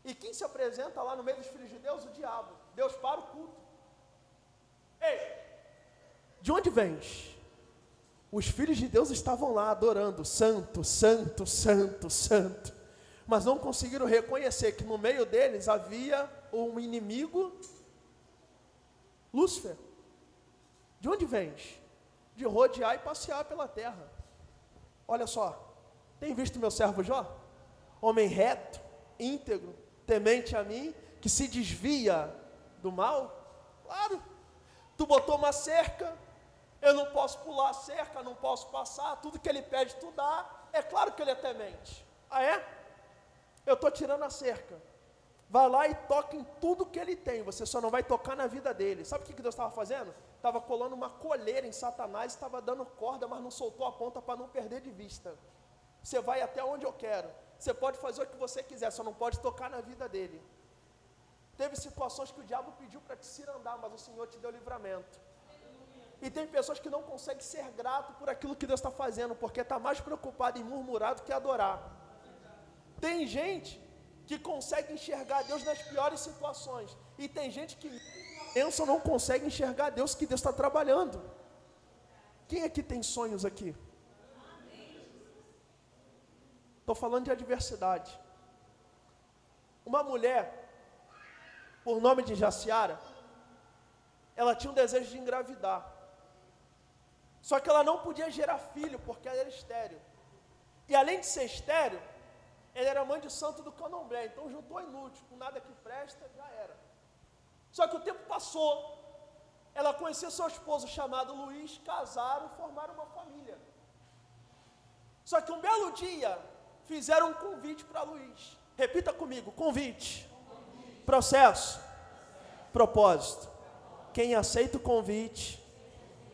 E quem se apresenta lá no meio dos filhos de Deus? O diabo. Deus para o culto. Ei, de onde vens? Os filhos de Deus estavam lá adorando, santo, santo, santo, santo. Mas não conseguiram reconhecer que no meio deles havia um inimigo, Lúcifer. De onde vens? De rodear e passear pela terra. Olha só, tem visto meu servo Jó? Homem reto, íntegro, temente a mim, que se desvia do mal? Claro, tu botou uma cerca, eu não posso pular a cerca, não posso passar, tudo que ele pede tu dá, é claro que ele é temente. Ah é? Eu estou tirando a cerca. Vai lá e toca em tudo que ele tem, você só não vai tocar na vida dele. Sabe o que Deus estava fazendo? Estava colando uma coleira em Satanás, estava dando corda, mas não soltou a ponta para não perder de vista. Você vai até onde eu quero, você pode fazer o que você quiser, só não pode tocar na vida dele. Teve situações que o diabo pediu para te cirandar, mas o Senhor te deu livramento. E tem pessoas que não conseguem ser grato por aquilo que Deus está fazendo, porque está mais preocupado em murmurar do que adorar. Tem gente que consegue enxergar Deus nas piores situações, e tem gente que pensa não consegue enxergar Deus, que Deus está trabalhando. Quem aqui tem sonhos aqui? Estou falando de adversidade. Uma mulher, por nome de Jaciara, ela tinha um desejo de engravidar. Só que ela não podia gerar filho, porque ela era estéril. E além de ser estéril, ela era mãe de santo do candomblé, então juntou inútil, com nada que presta, já era. Só que o tempo passou, ela conheceu seu esposo chamado Luiz, casaram e formaram uma família. Só que um belo dia, fizeram um convite para Luiz. Repita comigo, convite, processo, propósito. Quem aceita o convite,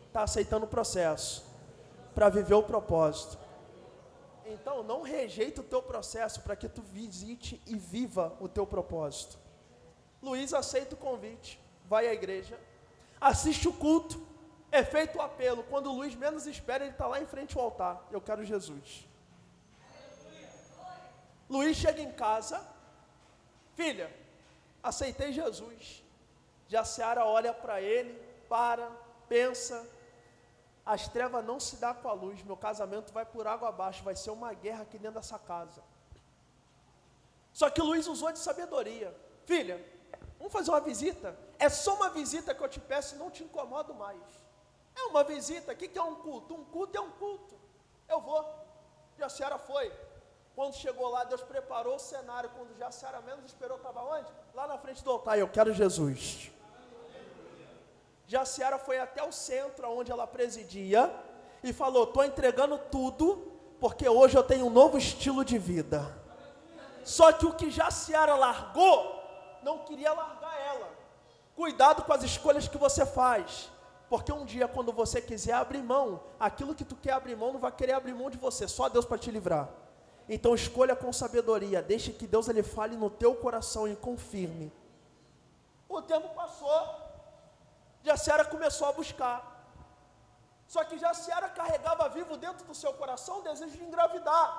está aceitando o processo, para viver o propósito. Então, não rejeita o teu processo, para que tu visite e viva o teu propósito. Luiz aceita o convite, vai à igreja, assiste o culto, é feito o apelo. Quando o Luiz menos espera, ele está lá em frente ao altar. Eu quero Jesus. Luiz chega em casa, filha, aceitei Jesus. Jaciara olha para ele, pensa, as trevas não se dão com a luz, meu casamento vai por água abaixo, vai ser uma guerra aqui dentro dessa casa. Só que Luiz usou de sabedoria. Filha, vamos fazer uma visita? É só uma visita que eu te peço e não te incomodo mais. É uma visita, o que é um culto? Um culto é um culto. Eu vou. Jaciara foi. Quando chegou lá, Deus preparou o cenário. Quando Jaciara menos esperou, estava onde? Lá na frente do altar. Eu quero Jesus. Jaciara foi até o centro, onde ela presidia, e falou, estou entregando tudo, porque hoje eu tenho um novo estilo de vida. Só que o que Jaciara largou, não queria largar ela. Cuidado com as escolhas que você faz, porque um dia, quando você quiser abrir mão, aquilo que tu quer abrir mão, não vai querer abrir mão de você, só Deus para te livrar. Então escolha com sabedoria, deixe que Deus ele fale no teu coração e confirme. O tempo passou, Jaciara começou a buscar. Só que Jaciara carregava vivo dentro do seu coração o desejo de engravidar.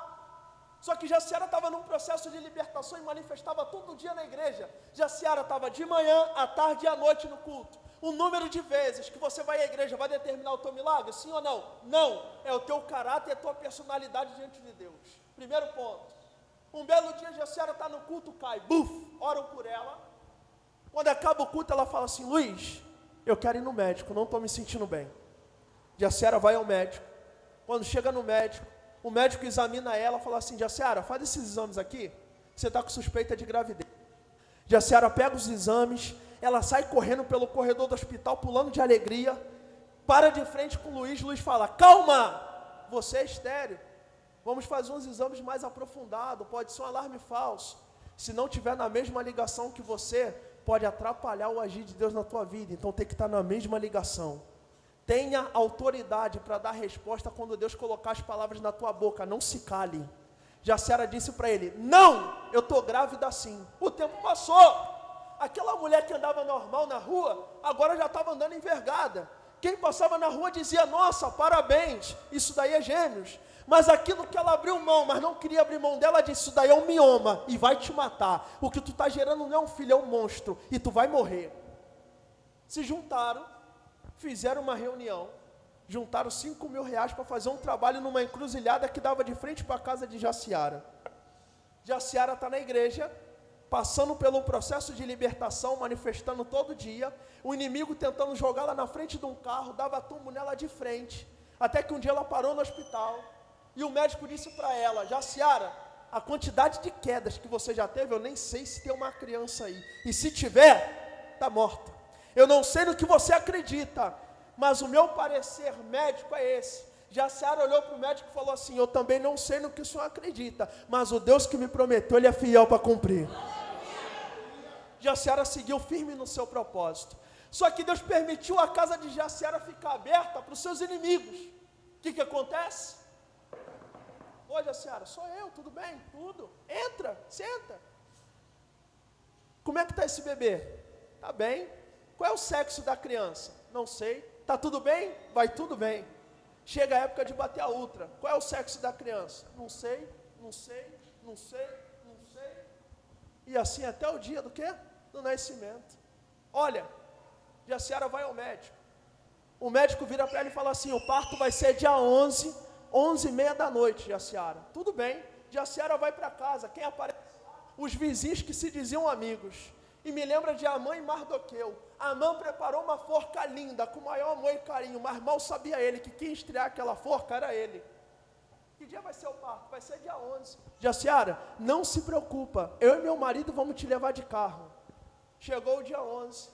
Só que Jaciara estava num processo de libertação e manifestava todo dia na igreja. Jaciara estava de manhã, à tarde e à noite no culto. O número de vezes que você vai à igreja vai determinar o teu milagre? Sim ou não? Não. É o teu caráter e a tua personalidade diante de Deus. Primeiro ponto. Um belo dia, Jaciara está no culto, cai. Buf! Oram por ela. Quando acaba o culto, ela fala assim: Luiz, eu quero ir no médico, não estou me sentindo bem. Jaciara vai ao médico. Quando chega no médico, o médico examina ela e fala assim: Jaciara, faz esses exames aqui, você está com suspeita de gravidez. Jaciara pega os exames, ela sai correndo pelo corredor do hospital, pulando de alegria, para de frente com o Luiz. Luiz fala: calma, você é estéril, vamos fazer uns exames mais aprofundados, pode ser um alarme falso. Se não tiver na mesma ligação que você, pode atrapalhar o agir de Deus na tua vida, então tem que estar na mesma ligação. Tenha autoridade para dar resposta quando Deus colocar as palavras na tua boca, não se cale. Jaciara disse para ele: não, eu estou grávida sim. O tempo passou. Aquela mulher que andava normal na rua, agora já estava andando envergada. Quem passava na rua dizia: nossa, parabéns, isso daí é gêmeos. Mas aquilo que ela abriu mão, mas não queria abrir mão dela, disse: isso daí é um mioma e vai te matar. O que tu está gerando não é um filho, é um monstro e tu vai morrer. Se juntaram, fizeram uma reunião, juntaram 5 mil reais para fazer um trabalho numa encruzilhada que dava de frente para a casa de Jaciara. Jaciara está na igreja, passando pelo processo de libertação, manifestando todo dia, o inimigo tentando jogá-la na frente de um carro, dava tombo nela de frente, até que um dia ela parou no hospital, e o médico disse para ela: Jaciara, a quantidade de quedas que você já teve, eu nem sei se tem uma criança aí, e se tiver, está morta. Eu não sei no que você acredita, mas o meu parecer médico é esse. Jaciara olhou para o médico e falou assim: eu também não sei no que o senhor acredita, mas o Deus que me prometeu, Ele é fiel para cumprir. Jaciara seguiu firme no seu propósito. Só que Deus permitiu a casa de Jaciara ficar aberta para os seus inimigos. O que acontece? Ô Jaciara, sou eu, tudo bem? Tudo. Entra, senta. Como é que está esse bebê? Está bem. Qual é o sexo da criança? Não sei. Está tudo bem? Vai tudo bem. Chega a época de bater a ultra. Qual é o sexo da criança? Não sei, não sei, não sei, não sei. E assim até o dia do quê? Do nascimento. Olha, Jaciara vai ao médico. O médico vira para ela e fala assim: o parto vai ser dia 11, 11h30 da noite, Jaciara. Tudo bem. Jaciara vai para casa. Quem aparece? Os vizinhos que se diziam amigos. E me lembra de Amã e Mardoqueu. Amã preparou uma forca linda, com o maior amor e carinho, mas mal sabia ele que quem estrear aquela forca era ele. Que dia vai ser o parto? Vai ser dia 11. Jaciara, não se preocupa, eu e meu marido vamos te levar de carro. Chegou o dia 11.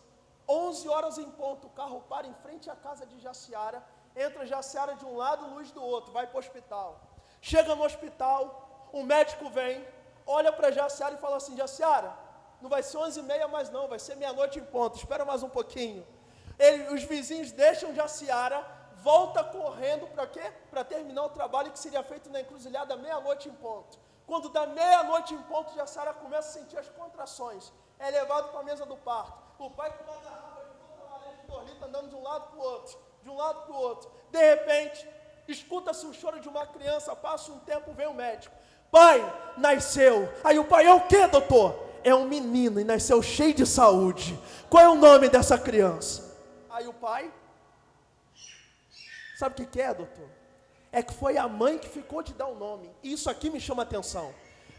11 horas em ponto, o carro para em frente à casa de Jaciara. Entra Jaciara de um lado, Luiz do outro, vai para o hospital. Chega no hospital, o médico vem, olha para Jaciara e fala assim: Jaciara, não vai ser 11h30 mais não, vai ser meia-noite em ponto, espera mais um pouquinho. Os vizinhos deixam Jaciara, volta correndo para quê? Para terminar o trabalho que seria feito na encruzilhada meia-noite em ponto. Quando dá meia-noite em ponto, Jaciara começa a sentir as contrações, é levado para a mesa do parto. O pai com uma garrafa de laranja de Dorlita andando de um lado para o outro, de um lado para o outro. De repente, escuta-se o choro de uma criança, passa um tempo, vem o médico. Pai, nasceu. Aí o pai: é o quê, doutor? É um menino e nasceu cheio de saúde. Qual é o nome dessa criança? Aí o pai: sabe o que é, doutor? É que foi a mãe que ficou de dar o nome. Isso aqui me chama a atenção.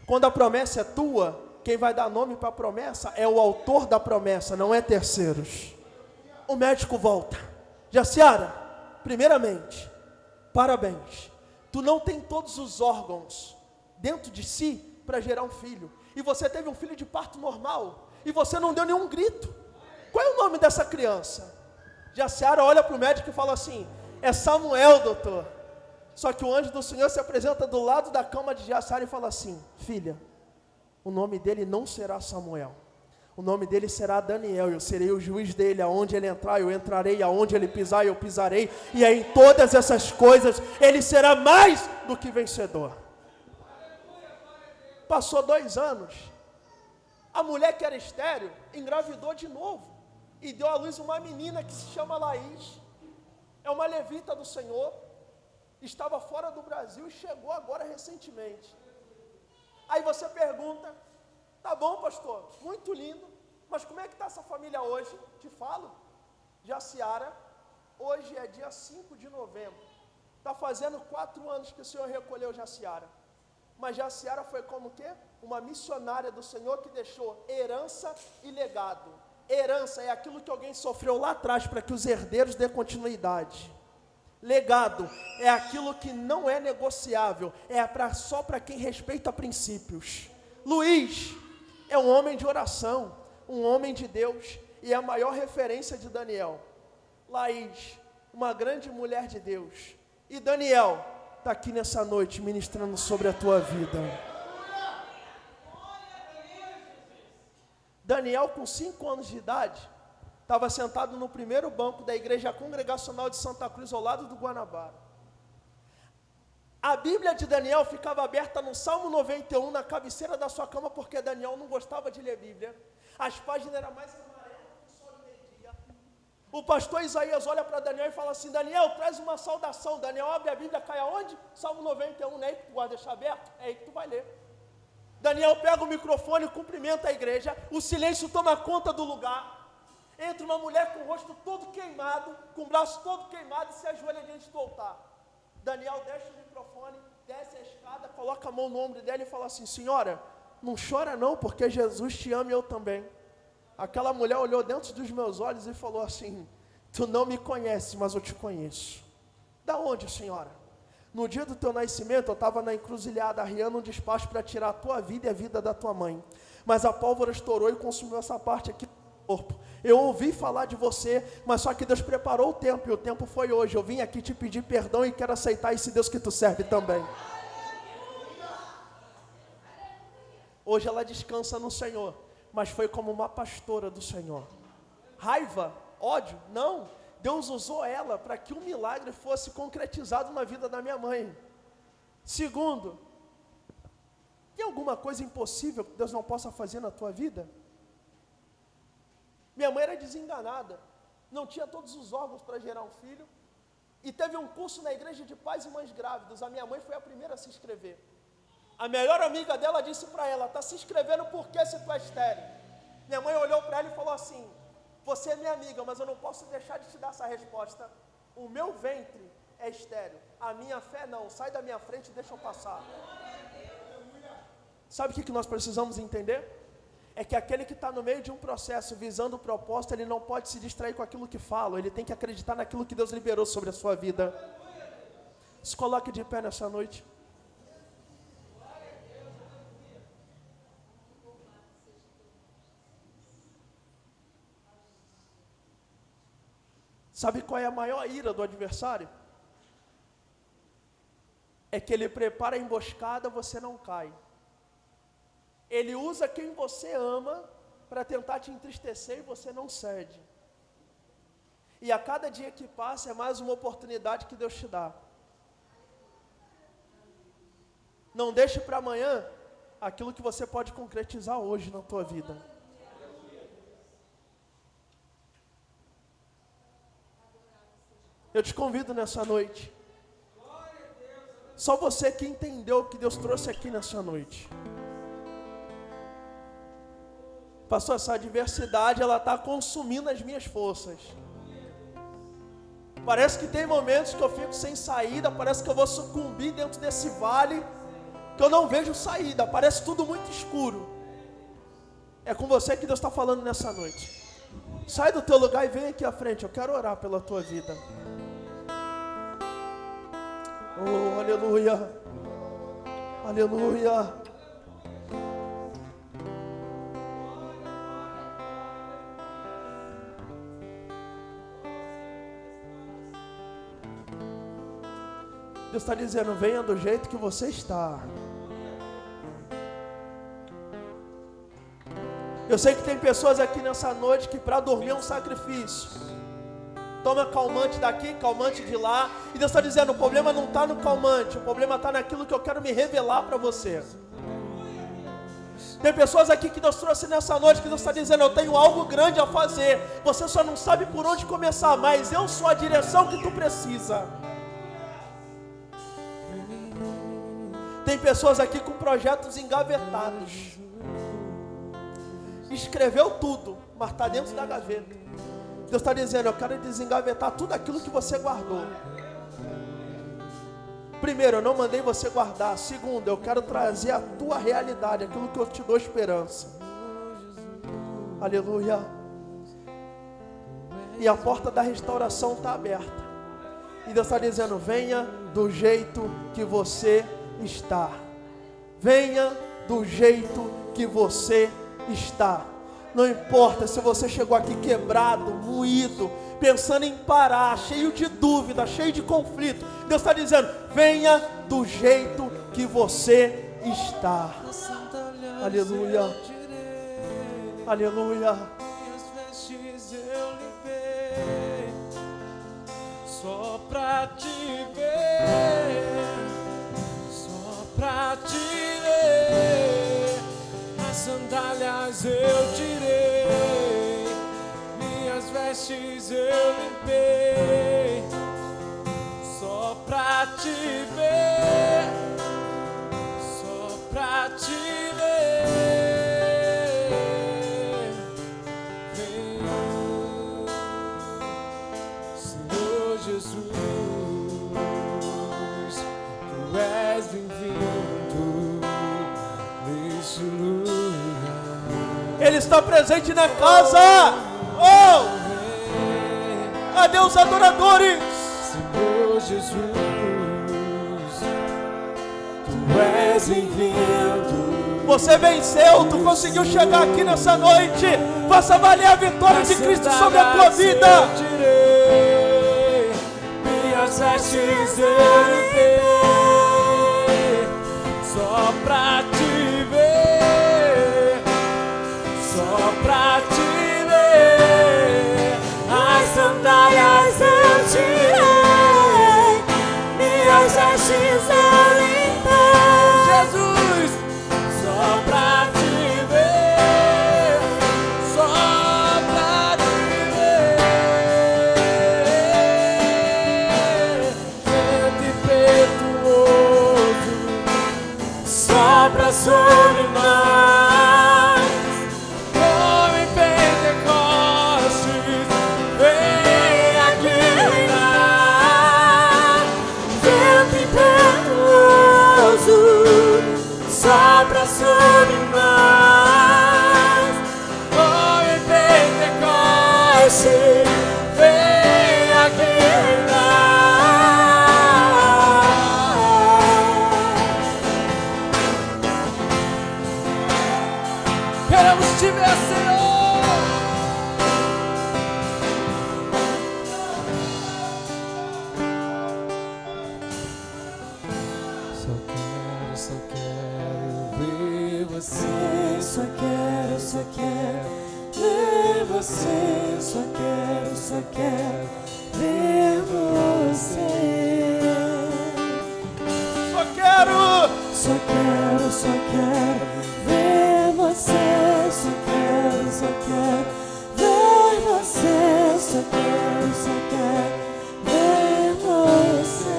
Quando a promessa é tua, quem vai dar nome para a promessa é o autor da promessa, não é terceiros. O médico volta: Jaciara, primeiramente, parabéns. Tu não tem todos os órgãos dentro de si para gerar um filho. E você teve um filho de parto normal, e você não deu nenhum grito. Qual é o nome dessa criança? Jaciara olha para o médico e fala assim: é Samuel, doutor. Só que o anjo do Senhor se apresenta do lado da cama de Jaciara e fala assim: filha, o nome dele não será Samuel, o nome dele será Daniel, eu serei o juiz dele, aonde ele entrar eu entrarei, aonde ele pisar eu pisarei, e em todas essas coisas ele será mais do que vencedor. Passou 2 anos, a mulher que era estéril engravidou de novo e deu à luz uma menina que se chama Laís. É uma levita do Senhor, estava fora do Brasil e chegou agora recentemente. Aí você pergunta: tá bom, pastor, muito lindo, mas como é que está essa família hoje? Te falo, Jaciara, hoje é dia 5 de novembro. Está fazendo 4 anos que o Senhor recolheu Jaciara. Mas Jaciara foi como o quê? Uma missionária do Senhor que deixou herança e legado. Herança é aquilo que alguém sofreu lá atrás para que os herdeiros dêem continuidade. Legado é aquilo que não é negociável, só para quem respeita princípios. Luiz é um homem de oração, um homem de Deus, e é a maior referência de Daniel. Laís, uma grande mulher de Deus. E Daniel está aqui nessa noite ministrando sobre a tua vida. Daniel, com 5 anos de idade, estava sentado no primeiro banco da igreja congregacional de Santa Cruz, ao lado do Guanabara. A Bíblia de Daniel ficava aberta no Salmo 91, na cabeceira da sua cama, porque Daniel não gostava de ler Bíblia. As páginas eram mais amarelas que o sol de meio-dia. O pastor Isaías olha para Daniel e fala assim: Daniel, traz uma saudação. Daniel abre a Bíblia, cai aonde? Salmo 91, não é aí que tu vai deixar aberto? É aí que tu vai ler. Daniel pega o microfone e cumprimenta a igreja, o silêncio toma conta do lugar. Entra uma mulher com o rosto todo queimado, com o braço todo queimado e se ajoelha diante do altar. Daniel deixa o microfone, desce a escada, coloca a mão no ombro dela e fala assim: senhora, não chora não, porque Jesus te ama e eu também. Aquela mulher olhou dentro dos meus olhos e falou assim: tu não me conhece, mas eu te conheço. Da onde, senhora? No dia do teu nascimento, eu estava na encruzilhada arriando um despacho para tirar a tua vida e a vida da tua mãe. Mas a pólvora estourou e consumiu essa parte aqui do corpo. Eu ouvi falar de você, mas só que Deus preparou o tempo, e o tempo foi hoje. Eu vim aqui te pedir perdão e quero aceitar esse Deus que tu serve também. Hoje ela descansa no Senhor, mas foi como uma pastora do Senhor. Raiva, ódio, não. Deus usou ela para que um milagre fosse concretizado na vida da minha mãe. Segundo, tem alguma coisa impossível que Deus não possa fazer na tua vida? Minha mãe era desenganada, não tinha todos os órgãos para gerar um filho, e teve um curso na igreja de pais e mães grávidas. A minha mãe foi a primeira a se inscrever. A melhor amiga dela disse para ela: está se inscrevendo por que se tu é estéril? Minha mãe olhou para ela e falou assim: você é minha amiga, mas eu não posso deixar de te dar essa resposta. O meu ventre é estéril, a minha fé não. Sai da minha frente e deixa eu passar. Sabe o que nós precisamos entender? É que aquele que está no meio de um processo visando o propósito, ele não pode se distrair com aquilo que fala, ele tem que acreditar naquilo que Deus liberou sobre a sua vida. Se coloque de pé nessa noite. Sabe qual é a maior ira do adversário? É que ele prepara a emboscada, você não cai. Ele usa quem você ama para tentar te entristecer e você não cede. E a cada dia que passa é mais uma oportunidade que Deus te dá. Não deixe para amanhã aquilo que você pode concretizar hoje na tua vida. Eu te convido nessa noite. Só você que entendeu o que Deus trouxe aqui nessa noite. Pastor, essa adversidade, ela está consumindo as minhas forças. Parece que tem momentos que eu fico sem saída, parece que eu vou sucumbir dentro desse vale, que eu não vejo saída, parece tudo muito escuro. É com você que Deus está falando nessa noite. Sai do teu lugar e vem aqui à frente, eu quero orar pela tua vida. Oh, aleluia, aleluia. Deus está dizendo: venha do jeito que você está. Eu sei que tem pessoas aqui nessa noite que para dormir é um sacrifício. Toma calmante daqui, calmante de lá. E Deus está dizendo: o problema não está no calmante, o problema está naquilo que eu quero me revelar para você. Tem pessoas aqui que Deus trouxe nessa noite, que Deus está dizendo: eu tenho algo grande a fazer. Você só não sabe por onde começar, mas eu sou a direção que tu precisa. Tem pessoas aqui com projetos engavetados. Escreveu tudo, mas está dentro da gaveta. Deus está dizendo: eu quero desengavetar tudo aquilo que você guardou. Primeiro, eu não mandei você guardar. Segundo, eu quero trazer a tua realidade, aquilo que eu te dou esperança. Aleluia. E a porta da restauração está aberta. E Deus está dizendo: venha do jeito que você está. Venha do jeito que você está. Não importa se você chegou aqui quebrado, moído, pensando em parar, cheio de dúvida, cheio de conflito. Deus está dizendo: venha do jeito que você está. Aleluia. Aleluia. Minhas vestes eu limpei, só pra te ver, só pra te ver. As sandálias eu tirei, minhas vestes eu limpei, só pra te ver, só pra te ver. Jesus, tu és bem-vindo neste lugar. Ele está presente na casa. Oh! Adeus, adoradores. Senhor Jesus, tu és bem-vindo. Você venceu, tu conseguiu chegar aqui nessa noite. Faça valer a vitória de Cristo sobre a tua vida. Minhas vestes eu limpei, só pra te ver, só pra te ver. As sandálias eu tirei, minhas vestes eu limpei, Jesus, só pra te ver, só pra te ver. Sopra sobre nós, como em Pentecostes, vem aqui reinar. Vento impetuoso, sopra sobre nós, como em Pentecostes, vem aqui reinar. Queremos te ver, Senhor. Só quero ver você. Só quero ver você. Só quero ver você. Só quero ver você. Só quero ver você. Só quero ver você.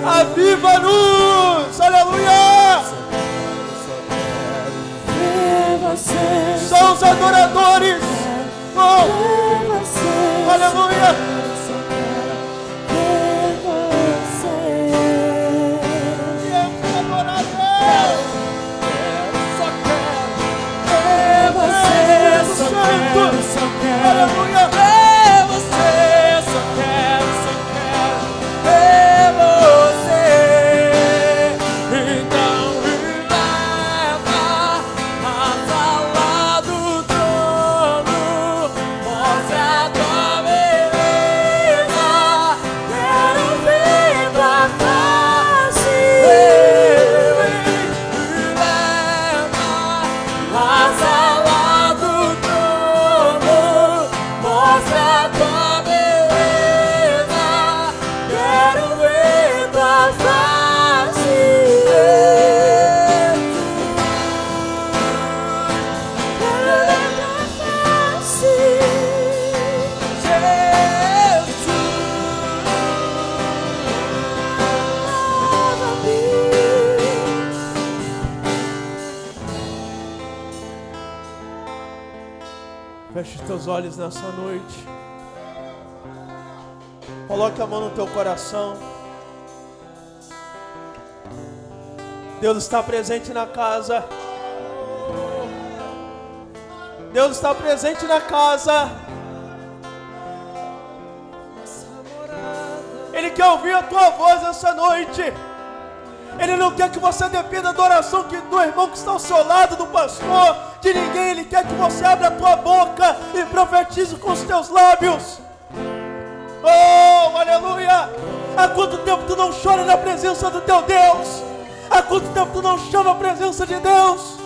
Aviva-nos, aleluia. Só quero ver você. São os adoradores. Oh, Ver você. aleluia. Só quero ver você. Viemos adorar a Deus. Só quero ver você. Só quero Aleluia. ver você. Só quero ver você. Então me leva à sala do trono, mostra a tua beleza. Feche os teus olhos nessa noite. Coloque a mão no teu coração. Deus está presente na casa. Deus está presente na casa. Ele quer ouvir a tua voz essa noite. Ele não quer que você dependa da oração do irmão que está ao seu lado, do pastor, de ninguém. Ele quer que você abra a tua boca e profetize com os teus lábios. Oh, aleluia! Há quanto tempo tu não chora na presença do teu Deus? Há quanto tempo tu não chama a presença de Deus?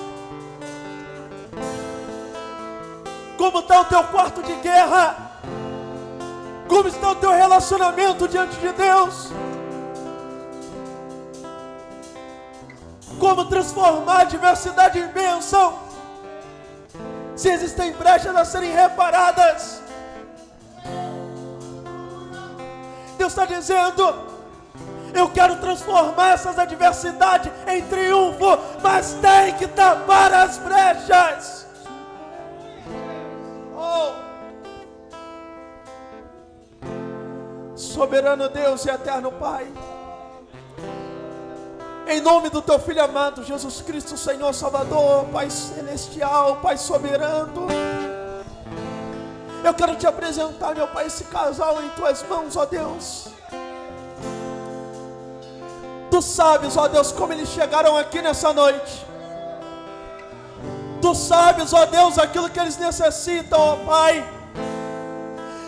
Como está o teu quarto de guerra? Como está o teu relacionamento diante de Deus? Como transformar a adversidade em bênção? Se existem brechas a serem reparadas. Deus está dizendo: eu quero transformar essas adversidades em triunfo, mas tem que tapar as brechas. Oh, soberano Deus e eterno Pai, em nome do teu Filho amado, Jesus Cristo, Senhor Salvador, Pai Celestial, Pai Soberano, eu quero te apresentar, meu Pai, esse casal em tuas mãos, ó Deus. Tu sabes, ó Deus, como eles chegaram aqui nessa noite. Tu sabes, ó Deus, aquilo que eles necessitam, ó Pai.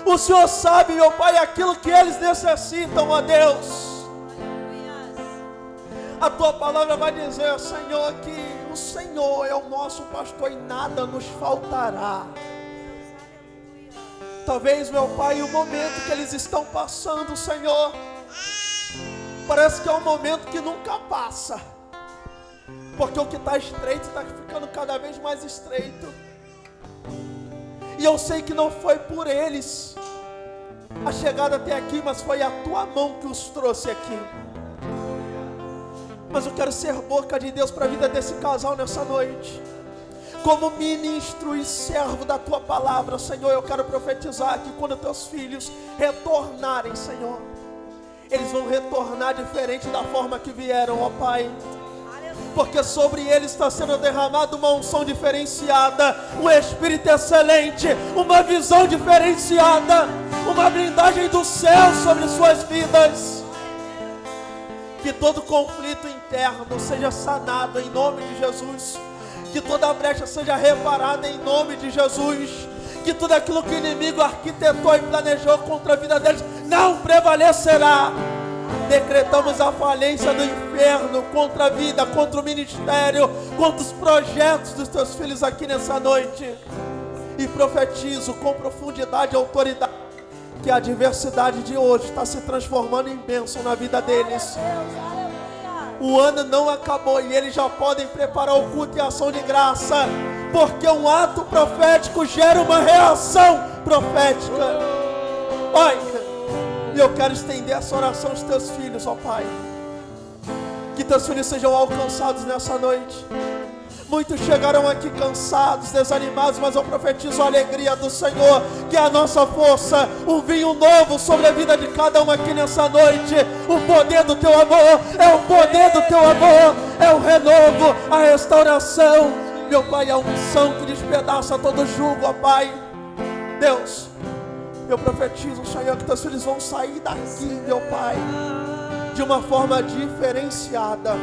O Senhor sabe, meu Pai, aquilo que eles necessitam, ó Deus. A tua palavra vai dizer, Senhor, que o Senhor é o nosso pastor e nada nos faltará. Talvez, meu Pai, o momento que eles estão passando, Senhor, parece que é um momento que nunca passa. Porque o que está estreito está ficando cada vez mais estreito. E eu sei que não foi por eles a chegada até aqui, mas foi a tua mão que os trouxe aqui. Mas eu quero ser boca de Deus para a vida desse casal nessa noite. Como ministro e servo da tua palavra, Senhor, eu quero profetizar que quando teus filhos retornarem, Senhor, eles vão retornar diferente da forma que vieram, ó Pai. Porque sobre eles está sendo derramada uma unção diferenciada, um espírito excelente, uma visão diferenciada, uma blindagem do céu sobre suas vidas. Que todo conflito interno seja sanado em nome de Jesus. Que toda brecha seja reparada em nome de Jesus. Que tudo aquilo que o inimigo arquitetou e planejou contra a vida deles não prevalecerá. Decretamos a falência do inferno contra a vida, contra o ministério, contra os projetos dos teus filhos aqui nessa noite. E profetizo com profundidade e autoridade que a adversidade de hoje está se transformando em bênção na vida deles. O ano não acabou e eles já podem preparar o culto e a ação de graça, porque um ato profético gera uma reação profética. Pai, e eu quero estender essa oração aos teus filhos, ó Pai. Que teus filhos sejam alcançados nessa noite. Muitos chegaram aqui cansados, desanimados, mas eu profetizo a alegria do Senhor, que é a nossa força, um vinho novo sobre a vida de cada um aqui nessa noite. O poder do teu amor, é o poder do teu amor, é o renovo, a restauração, meu Pai, a unção que despedaça todo jugo, ó Pai. Deus, eu profetizo, Senhor, que teus filhos vão sair daqui, meu Pai, de uma forma diferenciada,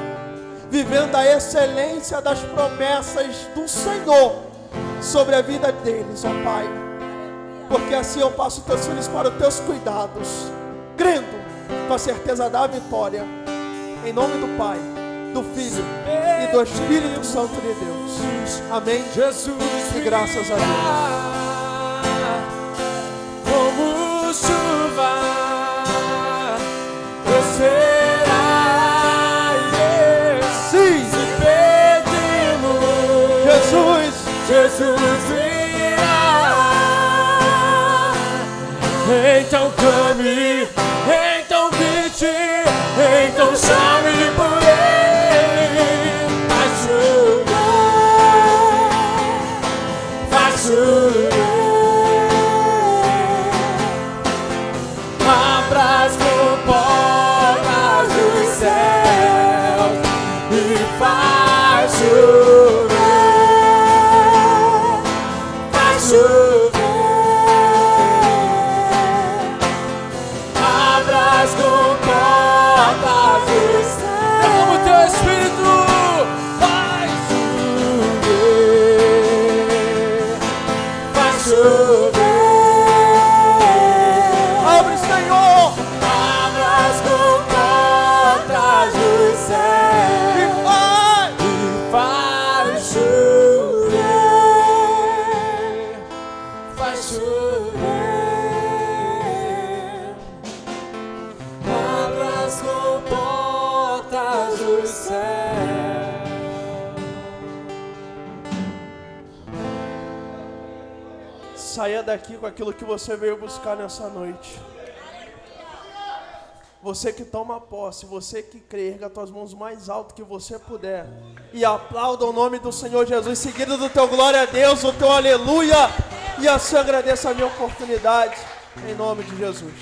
vivendo a excelência das promessas do Senhor sobre a vida deles, ó Pai. Porque assim eu passo teus filhos para os teus cuidados, crendo com a certeza da vitória, em nome do Pai, do Filho e do Espírito Santo de Deus. Amém. Jesus, e graças a Deus. Como chuva descerá, Sim, se pedimos, Jesus virá. Então clame, então grite, então chame por Ele. Vai chover, vai chover. chover. Abra as comportas do céu. Derrama o teu Espírito. Vai chover. Vai chover. Abre, Senhor. Abra as comportas do céu. E vai chover. Vai chover. Abra as comportas do céu. Saia daqui com aquilo que você veio buscar nessa noite. Você que toma posse, você que crê, erga as tuas mãos mais alto que você puder e aplauda o nome do Senhor Jesus, seguido do teu glória a Deus, o teu aleluia, e assim agradeça a minha oportunidade, em nome de Jesus.